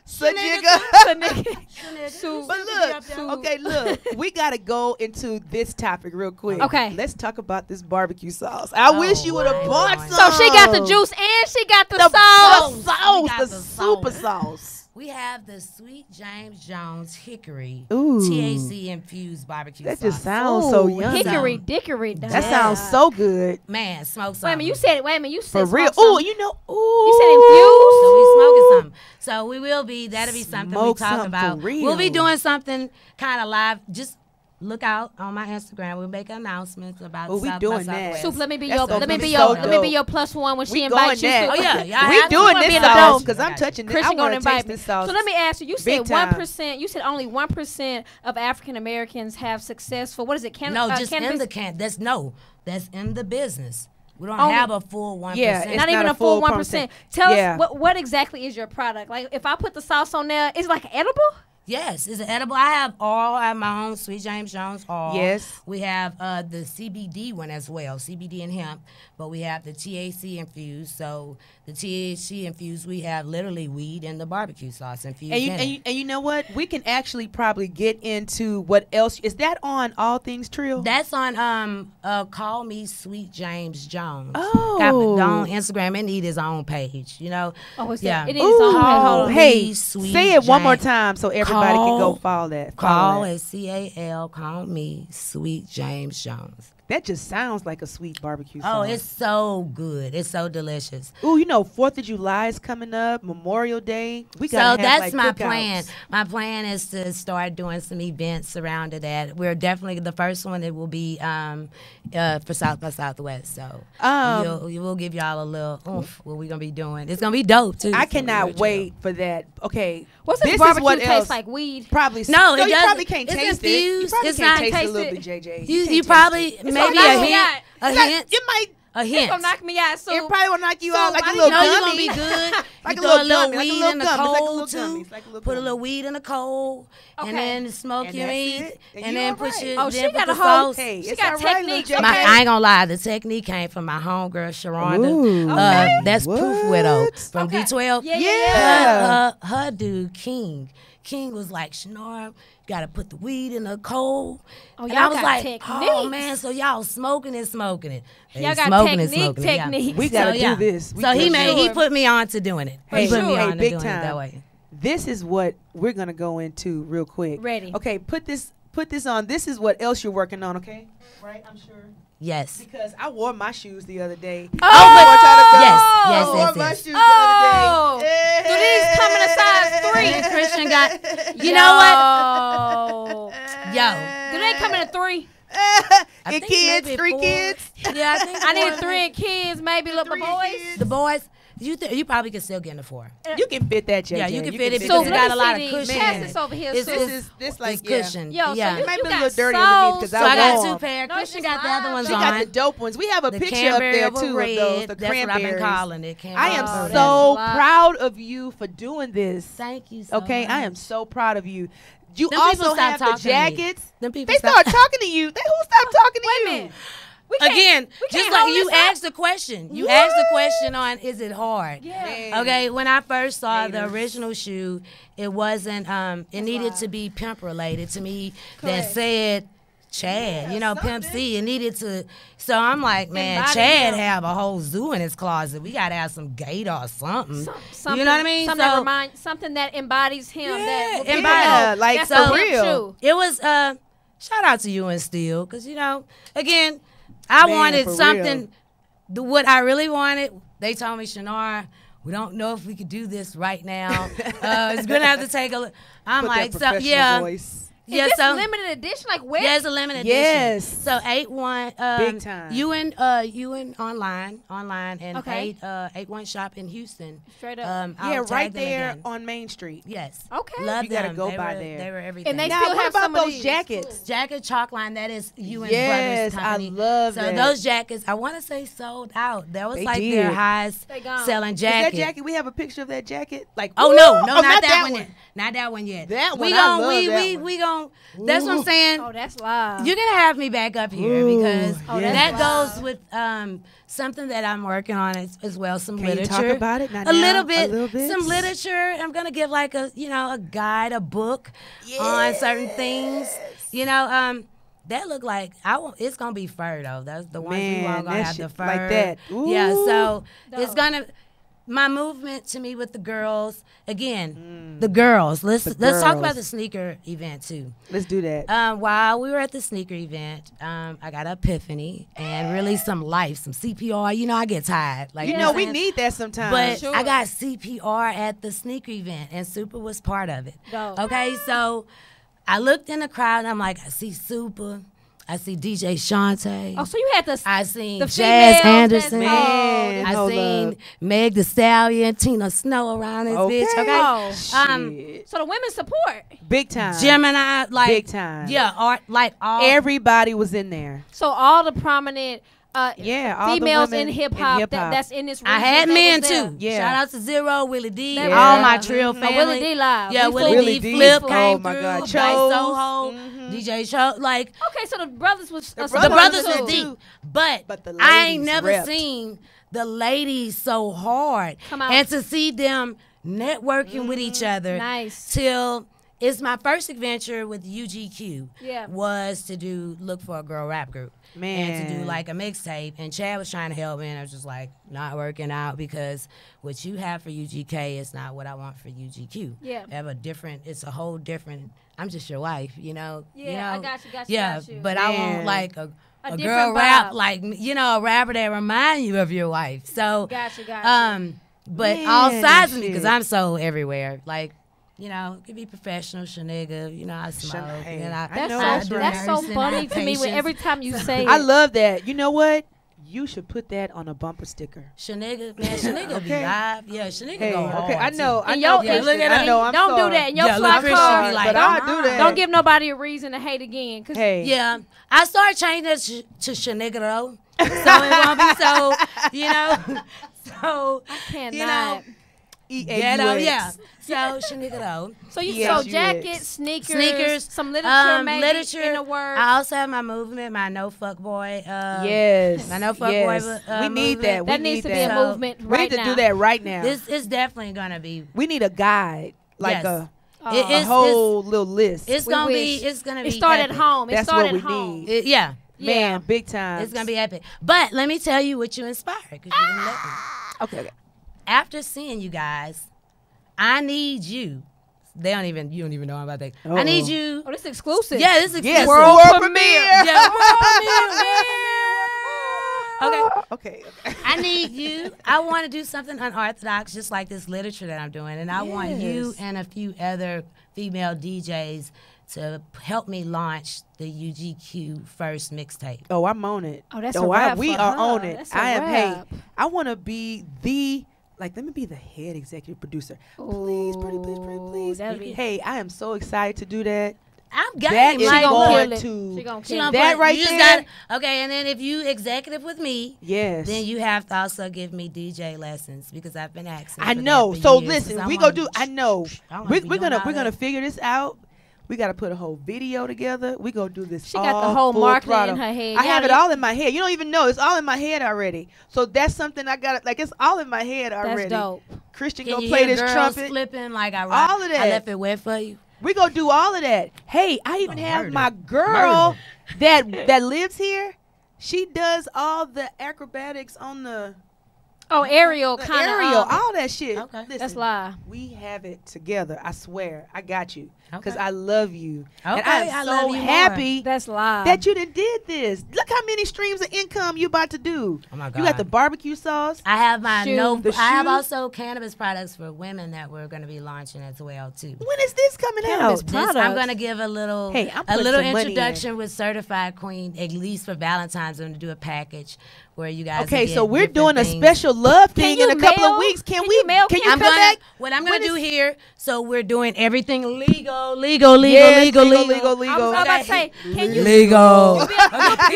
Sanigga.
Su-
But look, okay, look, we gotta go into this topic real quick.
Okay.
Let's talk about this barbecue sauce. I wish you would have bought some.
So she got the juice and she got the
the
sauce.
The sauce,
We got
the
the
super
sauce.
sauce.
We have the Sweet James Jones Hickory
Ooh.
THC infused barbecue
That
sauce.
just sounds so
Ooh,
yummy.
Hickory dickory.
That sounds so good.
Man, smoke
Wait a
something.
minute, you said. Wait a minute, you said.
For real.
smoke
Ooh,
something.
you know, ooh.
You said infused.
So we smoking something. So we will be. That'll be something
Smoke
we talk
something
about.
for real.
We'll be doing something kind of live. Just look out on my Instagram. We'll make announcements about.
Oh, we
South
doing
by
that.
Southwest.
Soup, let me be
That's
your.
gonna
Let me
be
be
so
your. Let me be
dope.
your plus one when
We
she invites you.
going
Soup.
that.
Oh yeah, yeah.
We doing
wanna
this
be in the
sauce
dome.
because I'm touching this. I
Christian
want
gonna
to taste
invite me.
this sauce.
So let me ask you. You
Big
said
time.
1%. You said only 1% of African Americans have successful. What is it?
No, just in
cannabis?
the can. That's in the business. We don't
Only-
have a full 1%.
Yeah, it's
Not even
not
a
a
full
full
1%. Tell
Yeah.
us what exactly is your product? Like if I put the sauce on there, is it like edible?
Yes, it's an edible. I have all. I have my own Sweet James Jones all.
Yes.
We have the CBD one as well, CBD and hemp. But we have the THC infused. So the THC infused, we have literally weed in the barbecue sauce infused.
And you know what? We can actually probably get into what else. Is that on All Things Trill?
That's on Call Me Sweet James Jones.
Oh.
Got on Instagram. It need his own page. You know.
Oh, it's
Yeah.
that. It is on page. Hold
Call
on.
Hey,
me Sweet
say it one more
James.
time so everybody can go
Call-
follow that.
Call
Follow that.
at CAL. Call me Sweet James Jones.
That just sounds like a sweet barbecue
Oh,
sauce.
it's so good. It's so delicious.
Ooh, you know, 4th of July is coming up, Memorial Day. We
So
gotta have,
that's
like,
my
cookouts.
plan. My plan is to start doing some events surrounded that. We're definitely the first one. It will be for South by Southwest. So we will give y'all a little oomph what we're gonna be doing. It's gonna be dope too.
I
So
cannot
we're
wait for that. Okay,
What's this
this
barbecue
is what
taste
else.
like? Weed.
Probably
No, it
you
doesn't.
probably can't
It's
taste it. You
infused.
probably
It's
can't
not
taste it a
taste
little
it.
bit, JJ.
You
can't taste
probably
it.
maybe
gonna knock me out.
a
Like,
hint.
it might.
A
It's
hint.
gonna knock me out. So
It probably will knock you
so
out like
I
a
didn't
little
know you're
gummy.
gonna be good.
Like
You
a
throw
little
a little
gummy, like a
weed
little
in the
gummy, like a
coal
little
too.
gummy. It's like a little
Put a
gummy.
little weed in the coal,
Okay.
and then smoke
And
your
that's
meat,
it. And
and
you
then
all
put
right.
your
Oh, she
then
got
put
a
the
whole-
sauce.
Hey,
She
it's
got
all right, little
techniques,
JJ.
okay.
I ain't gonna lie, the technique came from my homegirl Sharonda.
Ooh.
That's Proof Widow
What?
from
Okay.
D12.
Yeah.
Her dude King was like, Shanara, you gotta put the weed in the coal.
Oh,
and
y'all
I was
got
like, oh
techniques.
man, so y'all smoking it. They
Y'all got
smoking it,
technique,
smoking it, yeah.
techniques.
We gotta
So, yeah.
do this. We
So he
for
he
sure.
put me on to doing it.
Hey,
He put me
hey,
on to
big
doing
time.
it that way.
This is what we're gonna go into real quick.
Ready.
Okay, put this on. This is what else you're working on. Okay, right? I'm sure.
Yes.
Because I wore my shoes the other day.
Oh,
I wore
yes.
my shoes
Oh.
the other day.
Do these come in a size 3?
And Christian got, you
Yo.
know what? Yo.
Do they come in a 3?
And
think
kids,
maybe
3
4.
kids.
Yeah, I think
I need
four.
3 and kids, maybe little
3
boys.
kids.
The boys, you probably can still get in the 4.
You can fit that, JJ.
Yeah, you can fit it
So
because it
let
got
me
a lot
see
of
these.
cushion.
Pass
in
this
it.
over here,
It's,
Sus.
This like
it's
yeah.
cushion.
Yo, so
yeah.
you-
It might be a
got
little dirty underneath because
sauce.
So I got
wore
2
them.
pairs.
No,
Christian
it's
got the other ones
She
on.
got the dope ones. We have a
The
picture up
Canberry
there
over
too of
red.
those. The
That's what I've
cranberries.
been calling it.
I am
Oh,
so
that's a lot.
proud of you for doing this.
Thank you so
Okay,
much.
I am so proud of you. You
Them people
also
stop
have the
talking to me.
jackets.
Them people
They
stop-
start talking to you. Who stopped talking to
Wait
you?
a minute. We can't-
Again,
we
just
can't
like
hold
you
this up.
asked the question. You asked the question on, is it hard?
Yeah.
Man.
Okay, when I first saw the
Haters.
original shoe, it wasn't, it needed to be pimp related to me that
Correct.
said Chad, you know, Pimp C. It needed to, so I'm like, man,
Embody
Chad
him.
have a whole zoo in his closet. We got to have some gator or something.
Something,
You know what I mean?
Something,
So-
something that embodies him.
Yeah,
that will
embody-
people
Yeah,
know
like
that's
for
the pimp
real.
shoe.
It was, shout out to you and Steele, because, you know, again, I
Man,
wanted
for
something, what I really wanted, they told me, Shanara, we don't know if we could do this right now. It's going to have to take a look. I'm
Put
like,
that
so,
professional
yeah.
voice.
Is this limited edition? Like where?
Yeah, it's a limited edition.
Yes.
So 8-1.
Big time.
You and online, and 8-1 shop in Houston.
Straight up.
Yeah, right there on Main Street.
Yes.
Okay.
Love
You gotta
them.
go by there.
They were everything.
And they
Now,
still
what
have
about
some of
those
these?
jackets?
Jacket Chalk Line, that is you and
Yes,
Brothers Company.
I love
so
that.
those jackets, I want to say sold out. That was
They
like
did.
their highest
They gone.
selling
Is
jacket.
that jacket? We have a picture of that jacket. Like,
Oh
woo!
no,
Oh,
not that one yet. Not that one yet.
That one,
We
I
gon'
love
we
that
we
one.
we gon' That's what I'm saying.
Oh, that's live.
You're gonna have me back up here
Ooh,
because
Oh,
that's
that goes with something that I'm working on as well. Some
Can you
literature.
talk about it? Not
A
now,
little bit.
a little bit?
Some literature. I'm gonna give like a guide, a book on certain things. That look like it's gonna be fur though. That's the ones we all gonna
that
have the
shit
fur
like that.
Yeah, so it's
Dope.
gonna. My movement to me with the girls again. The girls. Let's talk about
girls.
the sneaker event too.
Let's do that.
While we were at the sneaker event, I got an epiphany and really some life, some CPR. I get tired. Like
You know, we need that sometimes.
But
Sure.
I got CPR at the sneaker event, and Super was part of it.
Dope.
Okay, so I looked in the crowd, and I'm like, I see Super, I see DJ Shantae.
Oh, so you had
I seen
the
Jazz
females
Anderson.
Man,
I
hold
seen
up.
Meg Thee Stallion, Tina Snow around this bitch. Okay,
Oh,
Shit.
so the women support.
Big time.
Gemini, like
Big time.
Yeah, art, like all.
Everybody was in there.
So all the prominent
Yeah, all the
females
women
in hip hop
hip-hop.
that's in this region.
I had
they
men
was there.
too.
Yeah.
Shout out to Zero, Willie D,
Yeah.
all my Trill
Oh,
family.
Willie D live.
Yeah,
We
Willie
Willie
D,
D.
Flip
Oh
came
my
through.
God.
Dice
Chose.
Soho, DJ Cho, like
Okay, so the brothers was
The
the
brothers
brothers
was
was
too.
deep. But
the
I ain't
ladies
never
repped.
seen the ladies so hard,
Come out.
and to see them networking with each other.
Nice.
Till it's my first adventure with UGQ.
Yeah.
Was to look for a girl rap group. And to do
Man.
like a mixtape, and Chad was trying to help me, and I was just like, not working out because what you have for UGK is not what I want for UGQ.
Yeah.
I have it's a whole different. I'm just your wife,
Yeah, I got you,
Yeah,
got you.
but I
Man.
want like a
different
girl rap,
vibe.
like a rapper that remind you of your wife. So,
Gotcha.
but
Man,
all sides of me
shit.
because I'm so everywhere, like. It could be professional, shenigga. I smoke.
Hey,
And I
That's
know
so
that's right.
that's so
nursing
funny to me. When
patients.
every time you say it,
I love that. You know what? You should put that on a bumper sticker.
Shenigga, man, Shenigga be
Okay.
live. Yeah, Shenigga
Hey,
go hard.
okay, I know.
And
I know.
yo,
look at
I
her.
know. I'm
don't
sorry.
do that. In your
Yeah,
fly
look, Christian
car,
be like,
but I'll do that.
don't give nobody a reason to hate again. 'Cause
Hey.
Yeah, I started changing it to Shenigga though, so it won't be so, so
I cannot.
ghetto.
EAUX.
Yeah, so Shenigga though.
So you
Yes,
so
you
jackets, sneakers, some literature, maybe
literature.
in the word.
I also have my movement, my no fuck boy.
Yes.
I know fuck
yes.
boy,
we need
movement.
that. We
that
need
needs to
that.
be a
So,
movement
We
right
need to
now.
do that right now.
It's definitely gonna be.
We need a guide, like
Yes.
a
It's
whole little list.
It's
We
gonna
wish.
be. It's gonna be.
It started at
epic.
home. It
That's
started
what
at
we
home.
need.
Yeah.
Man, big time.
It's gonna be epic. But let me tell you what you inspired, because you didn't let me.
Okay.
After seeing you guys, I need you. You don't even know about that. I need you.
Oh, this is exclusive.
Yeah, this is
Yes,
exclusive.
world premiere.
Yeah, world premiere. Okay.
Okay.
I need you. I want to do something unorthodox, just like this literature that I'm doing. And I want you
Yes.
and a few other female DJs to help me launch the UGQ first mixtape.
Oh, I'm on it.
Oh, that's a wrap
we
for
are
her.
on it.
That's a
I am.
wrap.
Hey, I want to be let me be the head executive producer. Please, pretty please, pretty please.
that'd be-
Hey, I am so excited to do that.
I'm
That
game.
is
She gonna
going
kill it.
to
She gonna
She
kill
gonna
it.
that
put-
right
you just
there.
gotta- okay, and then if you executive with me,
Yes.
then you have to also give me DJ lessons, because I've been asking.
I
for
know.
that for
So
years, 'cause
listen,
I
we
wanna-
gonna do. I know.
I wanna
We're
be doing
gonna
all that.
figure this out. We gotta put a whole video together. We gonna do this.
She got the
all
whole
full
marketing
throttle.
in her head.
I have it
Y'all-
all in my head. You don't even know. It's all in my head already. So that's something I got. Like, it's all in my head already.
That's dope.
Christian
Can
gonna
you
play
hear
this
girls
trumpet.
flipping like I
All of that.
I left it wet for you.
We gonna do all of that. Hey, I even have
murder.
my girl that lives here. She does all the acrobatics on the
Oh, Ariel, kind of.
Ariel, all that shit.
Okay.
Listen,
That's lie.
We have it together. I swear. I got you. Because
Okay.
I love you.
Okay,
And I'm
I
so
love you more.
happy
That's lie.
that you done did this. Look how many streams of income you about to do.
Oh my
You got
God.
the barbecue sauce.
I have my
The
I have
shoe?
also cannabis products for women that we're going to be launching as well too.
When is this coming
Cannabis
out?
products.
I'm going to give a little
Hey, I'm
a
putting
little
some money in.
introduction with Certified Queen, at least for Valentine's. I'm going to do a package where you guys
Okay,
will
so
get
we're
different
doing a
things.
special love thing
you
in a couple
mail?
of weeks. Can
Can
we
you mail
Can you
Kim?
come back?
What I'm going
When
to do
is-
here, so we're doing everything legal.
Yes,
legal.
I was about to say, can you
Legal.
you'll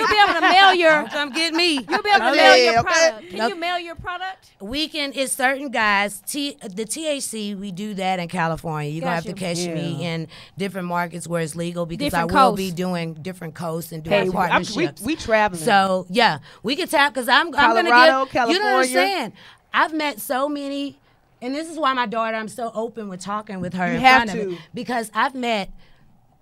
be able to mail your
Come get me.
you'll be able to
Okay,
mail your
okay.
product. Can
Nope.
you mail your product?
We can, it's certain guys, the THC, we do that in California. You're going to have to
Got
catch me
Yeah.
in different markets where it's legal because
Different
I will
coasts.
be doing different coasts and doing
Hey,
partnerships.
we traveling.
So, yeah, we can tap because I'm going to
Colorado,
give,
California.
you don't understand. I've met so many, and this is why my daughter, I'm so open with talking with her
You
in
have
front of
to.
me. Because I've met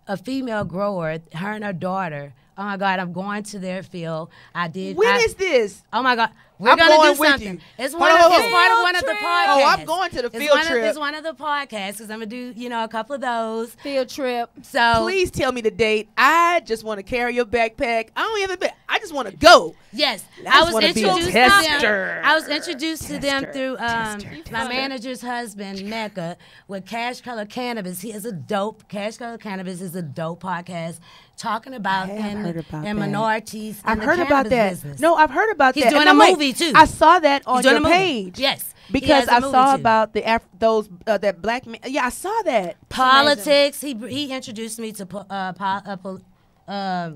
a female grower, her and her daughter. Oh my God, I'm going to their field.
When is this?
Oh my God, we're
I'm
gonna
going
do
with
something.
you.
It's
Hold
one
on,
of,
hold
it's
on.
part of one of the
Field
podcasts.
Oh, I'm going to the field trip.
It's one of the podcasts because I'm gonna do a couple of those.
Field trip.
So
Please tell me the date. I just want to carry your backpack. I don't even. I just want to go.
yes,
I
I was
wanna be a
introduced to
tester.
them. I was introduced to them
Tester,
through
tester,
my manager's husband Mecca with Cash Color Cannabis. He is a dope. Cash Color Cannabis is a dope podcast talking about
I have
and
heard about that.
minorities.
I've
in the
heard about
cannabis
that.
Business.
No, I've heard about
He's
that.
doing
And
a
wait,
movie, too.
I saw that on
He's doing
your
a movie.
page.
Yes, he
because
has a
I
movie,
saw
too.
about the those that black man. Yeah, I saw that.
Politics. He introduced me to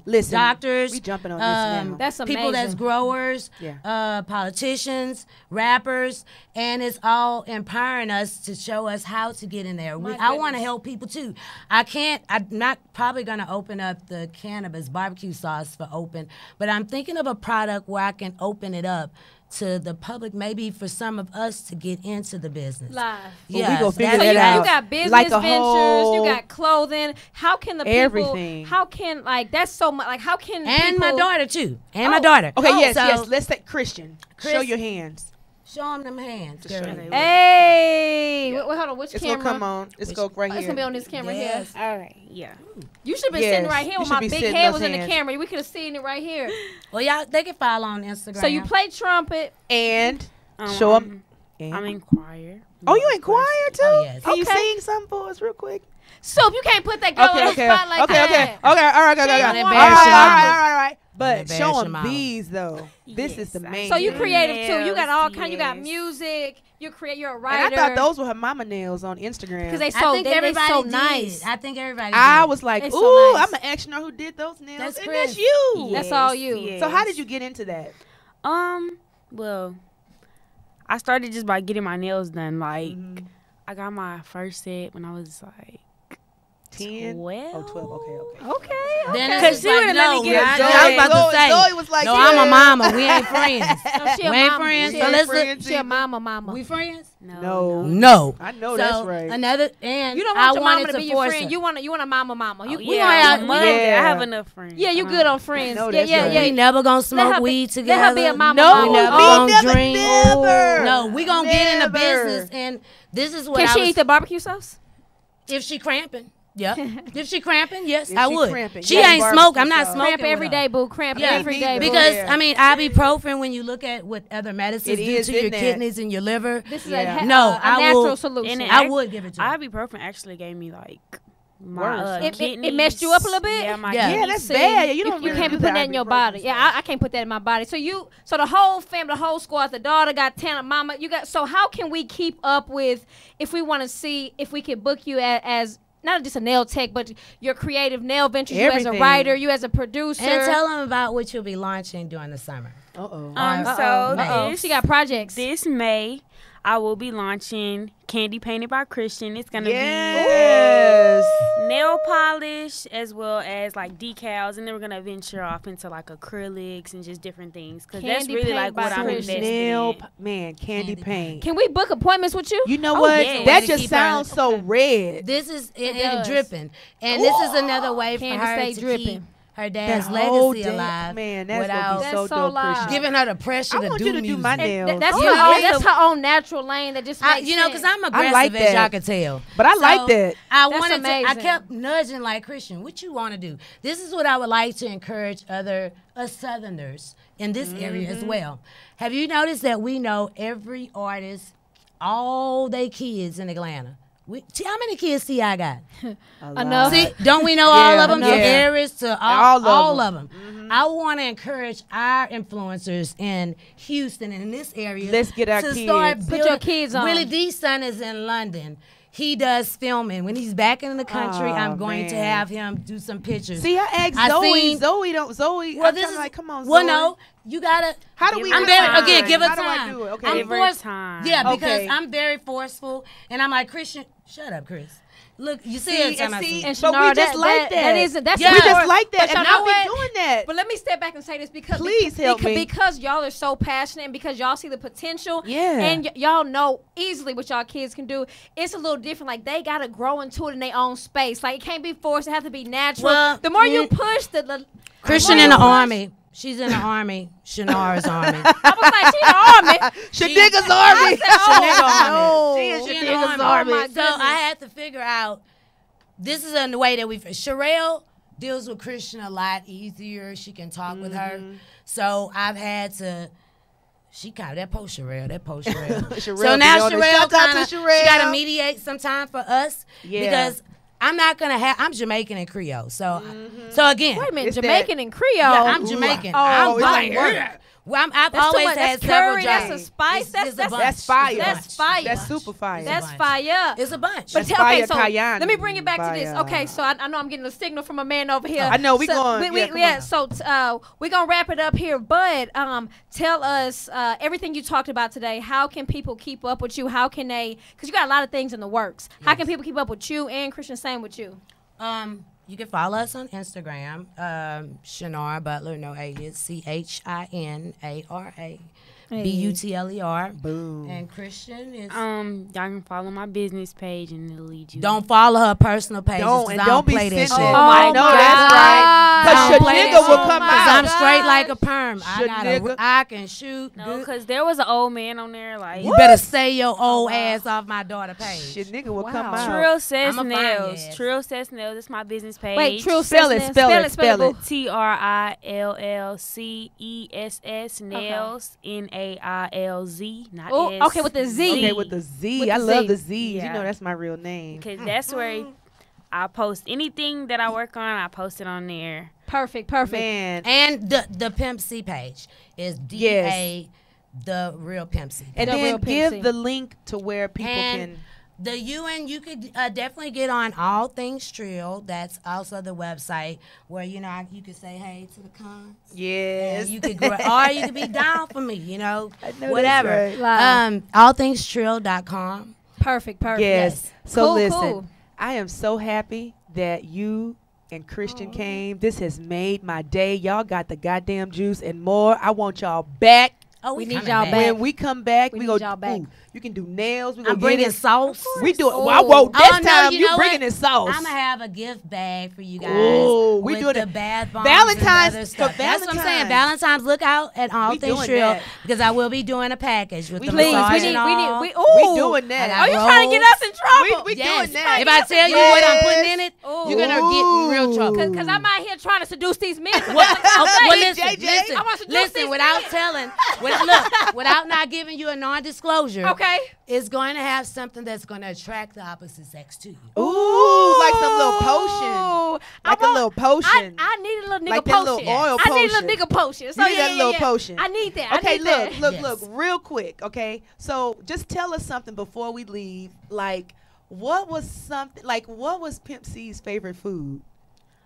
Listen,
doctors.
we jumping on this now.
That's
people that's
amazing.
growers,
Yeah.
politicians, rappers, and it's all empowering us to show us how to get in there. I want to help people too. I'm not probably going to open up the cannabis barbecue sauce for open, but I'm thinking of a product where I can open it up to the public, maybe for some of us to get into the business.
Live.
Well, we gonna figure
So
that out.
you got business
Like a
ventures,
whole-
you got clothing. How can the
Everything.
people? How can that's so much? Like how can
And my
people-
daughter too. And my daughter.
Okay, yes,
so
yes. Let's say Christian. Show
Chris-
your hands.
Show them hands, girl.
show them.
Hey, wait, hold on. Which
It's
camera?
gonna come on. It's go right
Oh,
here.
it's gonna be on this camera
Yes.
here.
All right, yeah.
You should have been
Yes,
sitting right here
you
when
should
my
be
big
sitting
head
those
was in the
hands.
camera. We could have seen it right here.
Well, y'all, they can follow on Instagram.
So you play trumpet.
And show them.
I'm in choir.
Oh, you in choir too?
Oh, yes.
Can you
Okay.
sing something for us real quick?
Soup, you can't put that girl on the
Okay.
spot like
Okay.
that.
Okay. All right.
She
Okay.
ain't
All
gonna
right.
embarrass your mama.
All right. But
Embarrass
show
your
them
mama.
these though. This is the main.
So you
thing.
creative too. You got all
Nails,
kind. You got
yes.
music. You're a
And
writer.
I thought those were her mama nails on Instagram.
because they
I
so
think
they
everybody
so
did.
nice.
I think everybody
I
did.
was like,
It's
ooh,
so nice.
I'm an action who did those nails.
That's
and
Chris.
that's you.
That's all you.
So how did you get into that?
Well, I started just by getting my nails done. Like,
Mm-hmm.
I got my first set when I was like
10?
12.
Oh, 12. Okay.
Okay.
Then
Cause
it's
she
like,
wouldn't let
no,
me get
I
a
was about to say,
Zoe was like,
no,
yeah.
I'm a mama. We ain't friends.
No, she a
We ain't
mama.
friends.
She
So
a
let's
friends.
She a mama.
We friends?
No.
No.
I know
So
that's right.
another, and
You don't
I
want your mama
wanted
to be your
force
friend.
her.
You want a mama. You,
Oh,
we
yeah,
gonna have-
I'm a mother.
Yeah.
I have enough friends.
yeah, you good on friends.
know
Yeah,
that's
yeah,
right.
yeah.
We never gonna smoke
her be-
weed together.
Let her be a mama.
No,
mama.
we never
me
gonna
never,
drink.
never.
No, we gonna get in the
Never.
business, and this is what
Can
I
she
was.
eat the barbecue sauce?
If she cramping, yeah. If she cramping, yes,
If
I
she
would.
cramping,
She
yeah,
ain't
barbecue
smoke. I'm not
sauce.
smoking
Cramp
with
every
her.
day, boo. Cramp
Yeah,
every day, boo.
Because
Yeah.
I mean, ibuprofen. When you look at what other medicines
It
do
is
to your
in that.
kidneys and your liver,
This is
Yeah.
a,
No,
a
I
natural
will-
solution.
And
I would give it to her.
Ibuprofen actually gave me like my
Worse.
It
kidneys.
messed you up a little bit?
Yeah, my
Yeah.
Yeah,
kidneys.
that's
See,
bad. You don't
you
really
can't
do
be putting
the
that in your
ibuprofen
body.
stuff.
Yeah, I can't put that in my body. So the whole family, the whole squad, the daughter got Tana, mama. You got. So how can we keep up with if we want to see if we can book you as not just a nail tech, but your creative nail ventures? You as a
Everything.
writer, you as a producer.
and tell them about what you'll be launching during the summer.
Uh-oh.
So
She got projects.
this May, I will be launching Candy Painted by Christian. It's gonna
Yes.
be nail polish as well as like decals, and then we're gonna venture off into like acrylics and just different things because that's
Candy
really
paint
like
by
what I'm
Christian.
investing
Nail,
in.
man, candy paint.
Can we book appointments with you?
You know
Oh,
what?
yeah.
That
To
just
keep her-
sounds so red.
This is
It
and
does.
dripping, and this is another way for
Candy
her
stay
to
dripping.
keep her dad's
whole
legacy alive.
Man, that's
without
gonna be so dope, Christian.
giving her the pressure to
want
do
you to
music.
do my nails.
That's her own natural lane that just makes
you know, because I'm aggressive,
like
as y'all
that.
can tell.
But I like that.
That's
I kept nudging like, Christian, what you want to do? This is what I would like to encourage us Southerners in this area as well. Have you noticed that we know every artist, all they kids in Atlanta? How many kids T.I. got?
Enough.
See, don't we know all of them?
Yeah.
From Aries to all of them. I want to encourage our influencers in Houston and in this area.
Let's get our
to
kids.
start
Put
building.
your kids on.
Willie D's son is in London. He does filming. When he's back in the country, I'm going to have him do some pictures.
See, I asked Zoe.
Well, this is
like, come on, Zoe.
Well, no, you gotta.
How do we?
I'm very
time.
give her
How
time.
do I do it? Okay.
I'm
Give her
forced.
time.
Yeah, because
Okay.
I'm very forceful, and I'm like, Christian, shut up, Chris. Look, you see it.
And
But
but we
Shinara,
just like that.
That isn't. That's
Yeah.
We
not-
just like that,
but
and
you
I
know
be
what?
doing that.
But let me step back and say this because
Please help me.
because y'all are so passionate and because y'all see the potential.
Yeah.
And y'all know easily what y'all kids can do. It's a little different. Like they gotta grow into it in their own space. Like it can't be forced. It has to be natural.
Well,
the more you push, the
Christian in the army. She's in the army. Shinara's army.
I was like, she's in the army.
Shadiga's army.
Shaniga army.
She is
She in the
Shadiga's
army.
army.
So I had to figure out. This is the way that Sherelle deals with Christian a lot easier. She can talk with her. So I've had to. She kind of that post Sherelle. So now Sherelle kind of she got to mediate sometime for us because I'm not gonna have. I'm Jamaican and Creole. So again,
Wait a minute,
It's
Jamaican and Creole.
yeah, I'm Jamaican.
Oh,
I'm
it's like,
work. Well, I've
That's too
always
much.
had
That's
several
curry.
jobs.
That's a spice.
It's
That's
a bunch.
That's fire.
That's fire.
That's super fire.
That's
bunch.
fire.
It's a bunch.
But
That's fire
okay, so
Cayenne
let me bring it back to this.
fire.
Okay, so I know I'm getting a signal from a man over here.
I know, we
so
going- yeah, come on.
So we're gonna wrap it up here. But tell us everything you talked about today. How can people keep up with you? How can they? Because you got a lot of things in the works. How can people keep up with you and Christian? Same with you.
You can follow us on Instagram, Chinara Butler, no alias, CHINARA BUTLER.
Boom.
And Christian is.
Y'all can follow my business page and it'll lead you.
Don't follow her personal pages.
Don't be
play that
sensitive.
shit.
Oh my
No, that's right.
Don't
Because
play
your
that
nigga will
shit.
come
my
Cause
out.
I'm straight like a perm.
Nigga.
I can shoot.
No, because there was an old man on there like.
You better say your old ass off my daughter page.
Your nigga will
Wow.
come out.
Trill Says
I'ma find your
Nails.
ass.
Trill Says Nails. That's my business page.
Wait, Trill
Spell
says
it,
nails.
spell it,
Spell
spell
it.
TRILLCESS Nails NAILZ. Not
Oh,
S.
okay, with the Z.
Okay, with the Z.
With
I
the
love
Z.
the Z's.
Yeah.
You know that's my real name.
Because that's where I post anything that I work on. I post it on there.
Perfect.
Man.
And the Pimp C page is DA, the real Pimp C.
And
The
then
real Pimp C.
give the link to where people
And
can.
the UN, you could definitely get on All Things Trill. That's also the website where you could say hey to the cons.
Yes.
And you could or you could be down for me.
I know that's
whatever.
right.
Wow.
Allthingstrill.com.
Perfect.
Yes. So
Cool,
listen,
cool.
I am so happy that you and Christian came. This has made my day. Y'all got the goddamn juice and more. I want y'all back.
Oh,
We need
coming
y'all
back.
back.
When we come back,
We
we
need
go.
y'all back.
Ooh, you can do nails. We
I'm
gonna get
bringing
it.
sauce.
We do it.
Oh.
Well, I won't. This
Oh, no,
time
you
you
know
bringing
what?
the sauce.
I'm gonna have a gift bag for you guys.
Ooh, we
with
doing
the
it.
bath bombs
Valentine's-
and other
for
stuff. That's what I'm saying.
Valentine's.
Valentine's, look out at All
We
Things
doing
Trill
that.
because I will be doing a package with the
Please,
massage
we need.
and all.
We
doing that.
I
Oh, you
got
trying to get us in trouble?
We
Yes.
doing that.
If I tell you what I'm putting in it,
Ooh.
you're gonna get in real trouble.
Because I'm out here trying to seduce these men.
Well, listen,
JJ.
listen,
I want to do
listen.
these
Without
things.
telling, without not giving you a non-disclosure,
Okay.
it's going to have something that's going to attract the opposite sex to you.
Ooh, like some little potion.
Ooh.
Like a little potion.
I need a little nigga
Like that
potion.
little oil
I need a little
potion.
nigga potion. So
You need
yeah,
that little potion.
I need that.
Okay,
I need that.
look,
Yes.
real quick. Okay, so just tell us something before we leave. Like, what was Pimp C's favorite food?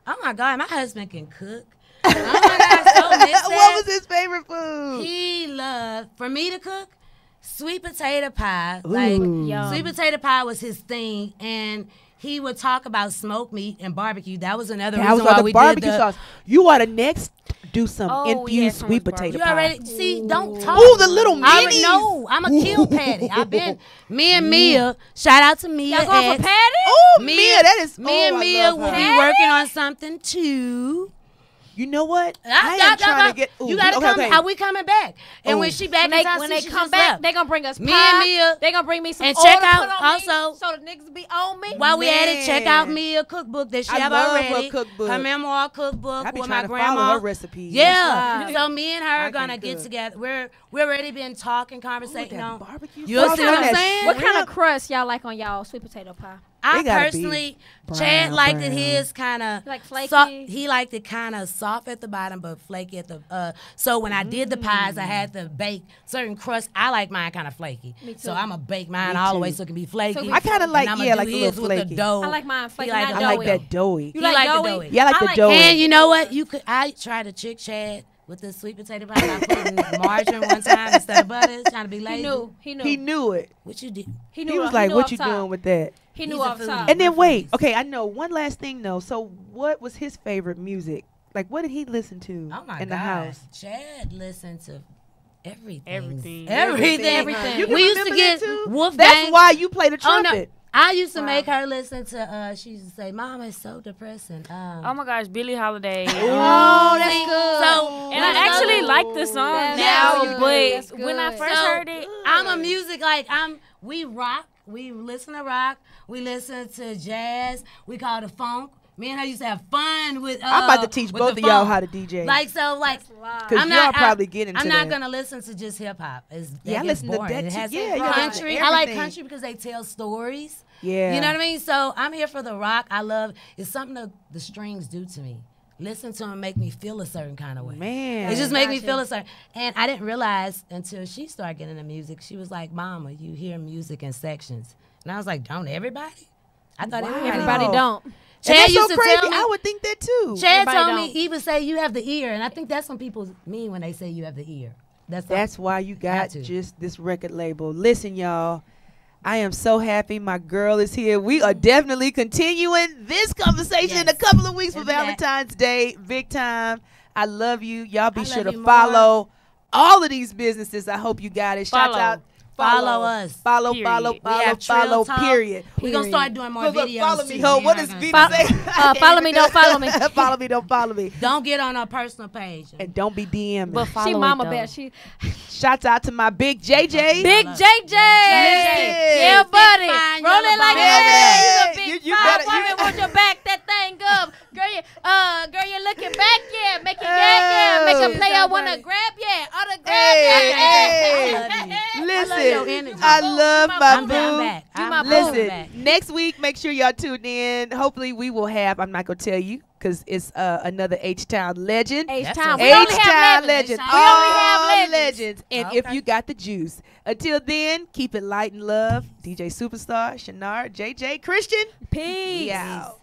Oh my God, my husband can cook. Oh my God, so miss that.
What was his favorite food?
He loved, for me to cook, sweet potato pie. Like,
Yum.
sweet potato pie was his thing. And he would talk about smoked meat and barbecue. That was another
That
reason
was
why
like
we
the barbecue
did the...
sauce. You ought to next do some
Oh,
infused
yeah,
sweet
someone's
potato
You
pie.
already, see, don't talk.
Ooh, the little
I already
minis.
know. I'm a kill patty. I've been, me and Mia, shout out to Mia.
Y'all going
X.
for Patty?
Oh,
Mia,
Mia, that is.
Me and
I
Mia
love
will
her.
be working on something too.
You know what? I am trying to get. Ooh,
you gotta come. Are we coming back? And when she back,
when they come back, they gonna bring us
me and Mia.
They gonna bring me some.
And check out also.
So the niggas be on me.
While we at it, check out Mia cookbook that she have already.
Her cookbook.
Her memoir cookbook with my grandma.
Follow her recipes.
Yeah. So me and her are gonna get together. We already been talking, conversating on
barbecue.
You see what I'm saying?
What kind of crust y'all like on y'all sweet potato pie?
I personally, Chad liked it his kind of
like flaky.
He liked it kind of soft at the bottom, but flaky at the. So when I did the pies, I had to bake certain crust. I like mine kind of flaky.
Me too.
So I'm gonna bake mine all the way so it can be flaky.
I kind of like
like
a little flaky.
With the dough.
I like mine flaky.
I like that doughy.
You like the doughy?
Yeah, I like the doughy.
And you know what? I tried to trick Chad with the sweet potato pie. I put in margarine one time instead of butter, trying to be lazy.
He knew
it.
What you did?
He was like, "What you doing with that?"
He knew off top.
And then wait, okay, I know one last thing though. So what was his favorite music? Like, what did he listen to in the house?
Chad listened to everything.
You
we used to get Wolfgang.
That's why you play the trumpet.
Oh, no. I used to make her listen to, she used to say, Mom, it's so depressing.
Oh my gosh, Billie Holiday.
Oh, that's good.
So,
and I actually like the song now, but when I first heard it,
I'm a music, we rock, we listen to rock, we listen to jazz, we call it funk. Me and her used to have fun with.
I'm about to teach both of y'all how to DJ.
Because
y'all probably get into
I'm not gonna listen to just hip hop.
I listen to that too.
Country. I like country because they tell stories.
Yeah.
You know what I mean? So I'm here for the rock. I love. It's something the strings do to me. Listen to them make me feel a certain kind of way.
Man.
It just make me feel a certain. And I didn't realize until she started getting into music. She was like, "Mama, you hear music in sections," and I was like, "Don't everybody?" I thought
everybody don't.
Chad used to tell me. I would think that too.
Chad told me he would say you have the ear, and I think that's what people mean when they say you have the ear.
That's why you got just this record label. Listen, y'all, I am so happy my girl is here. We are definitely continuing this conversation in a couple of weeks for Valentine's Day. Big time. I love you. Y'all be sure to follow all of these businesses. I hope you got it. Shout out.
Follow us.
Follow, period.
We're going to start doing more videos.
Follow me, ho. What does Vita say?
Follow me, don't follow me.
Follow me, don't follow me.
Don't get on our personal page.
And don't be DMing.
But follow she mama bad.
Shouts out to my big JJ.
Big JJ. Yeah, buddy. Roll it like that. He's a big fine woman. Want your back that thing up. Girl, you're looking back, yeah. Make it Make a player want to grab, autograph,
Listen. I love my boo. Listen, next week, make sure y'all tune in. Hopefully, we will have, I'm not going to tell you, because it's another H-Town legend.
H-Town.
We only have legends. We only have legends. And if you got the juice. Until then, keep it light and love. DJ Supastar, Chinara, JJ, Christian.
Peace.
We out.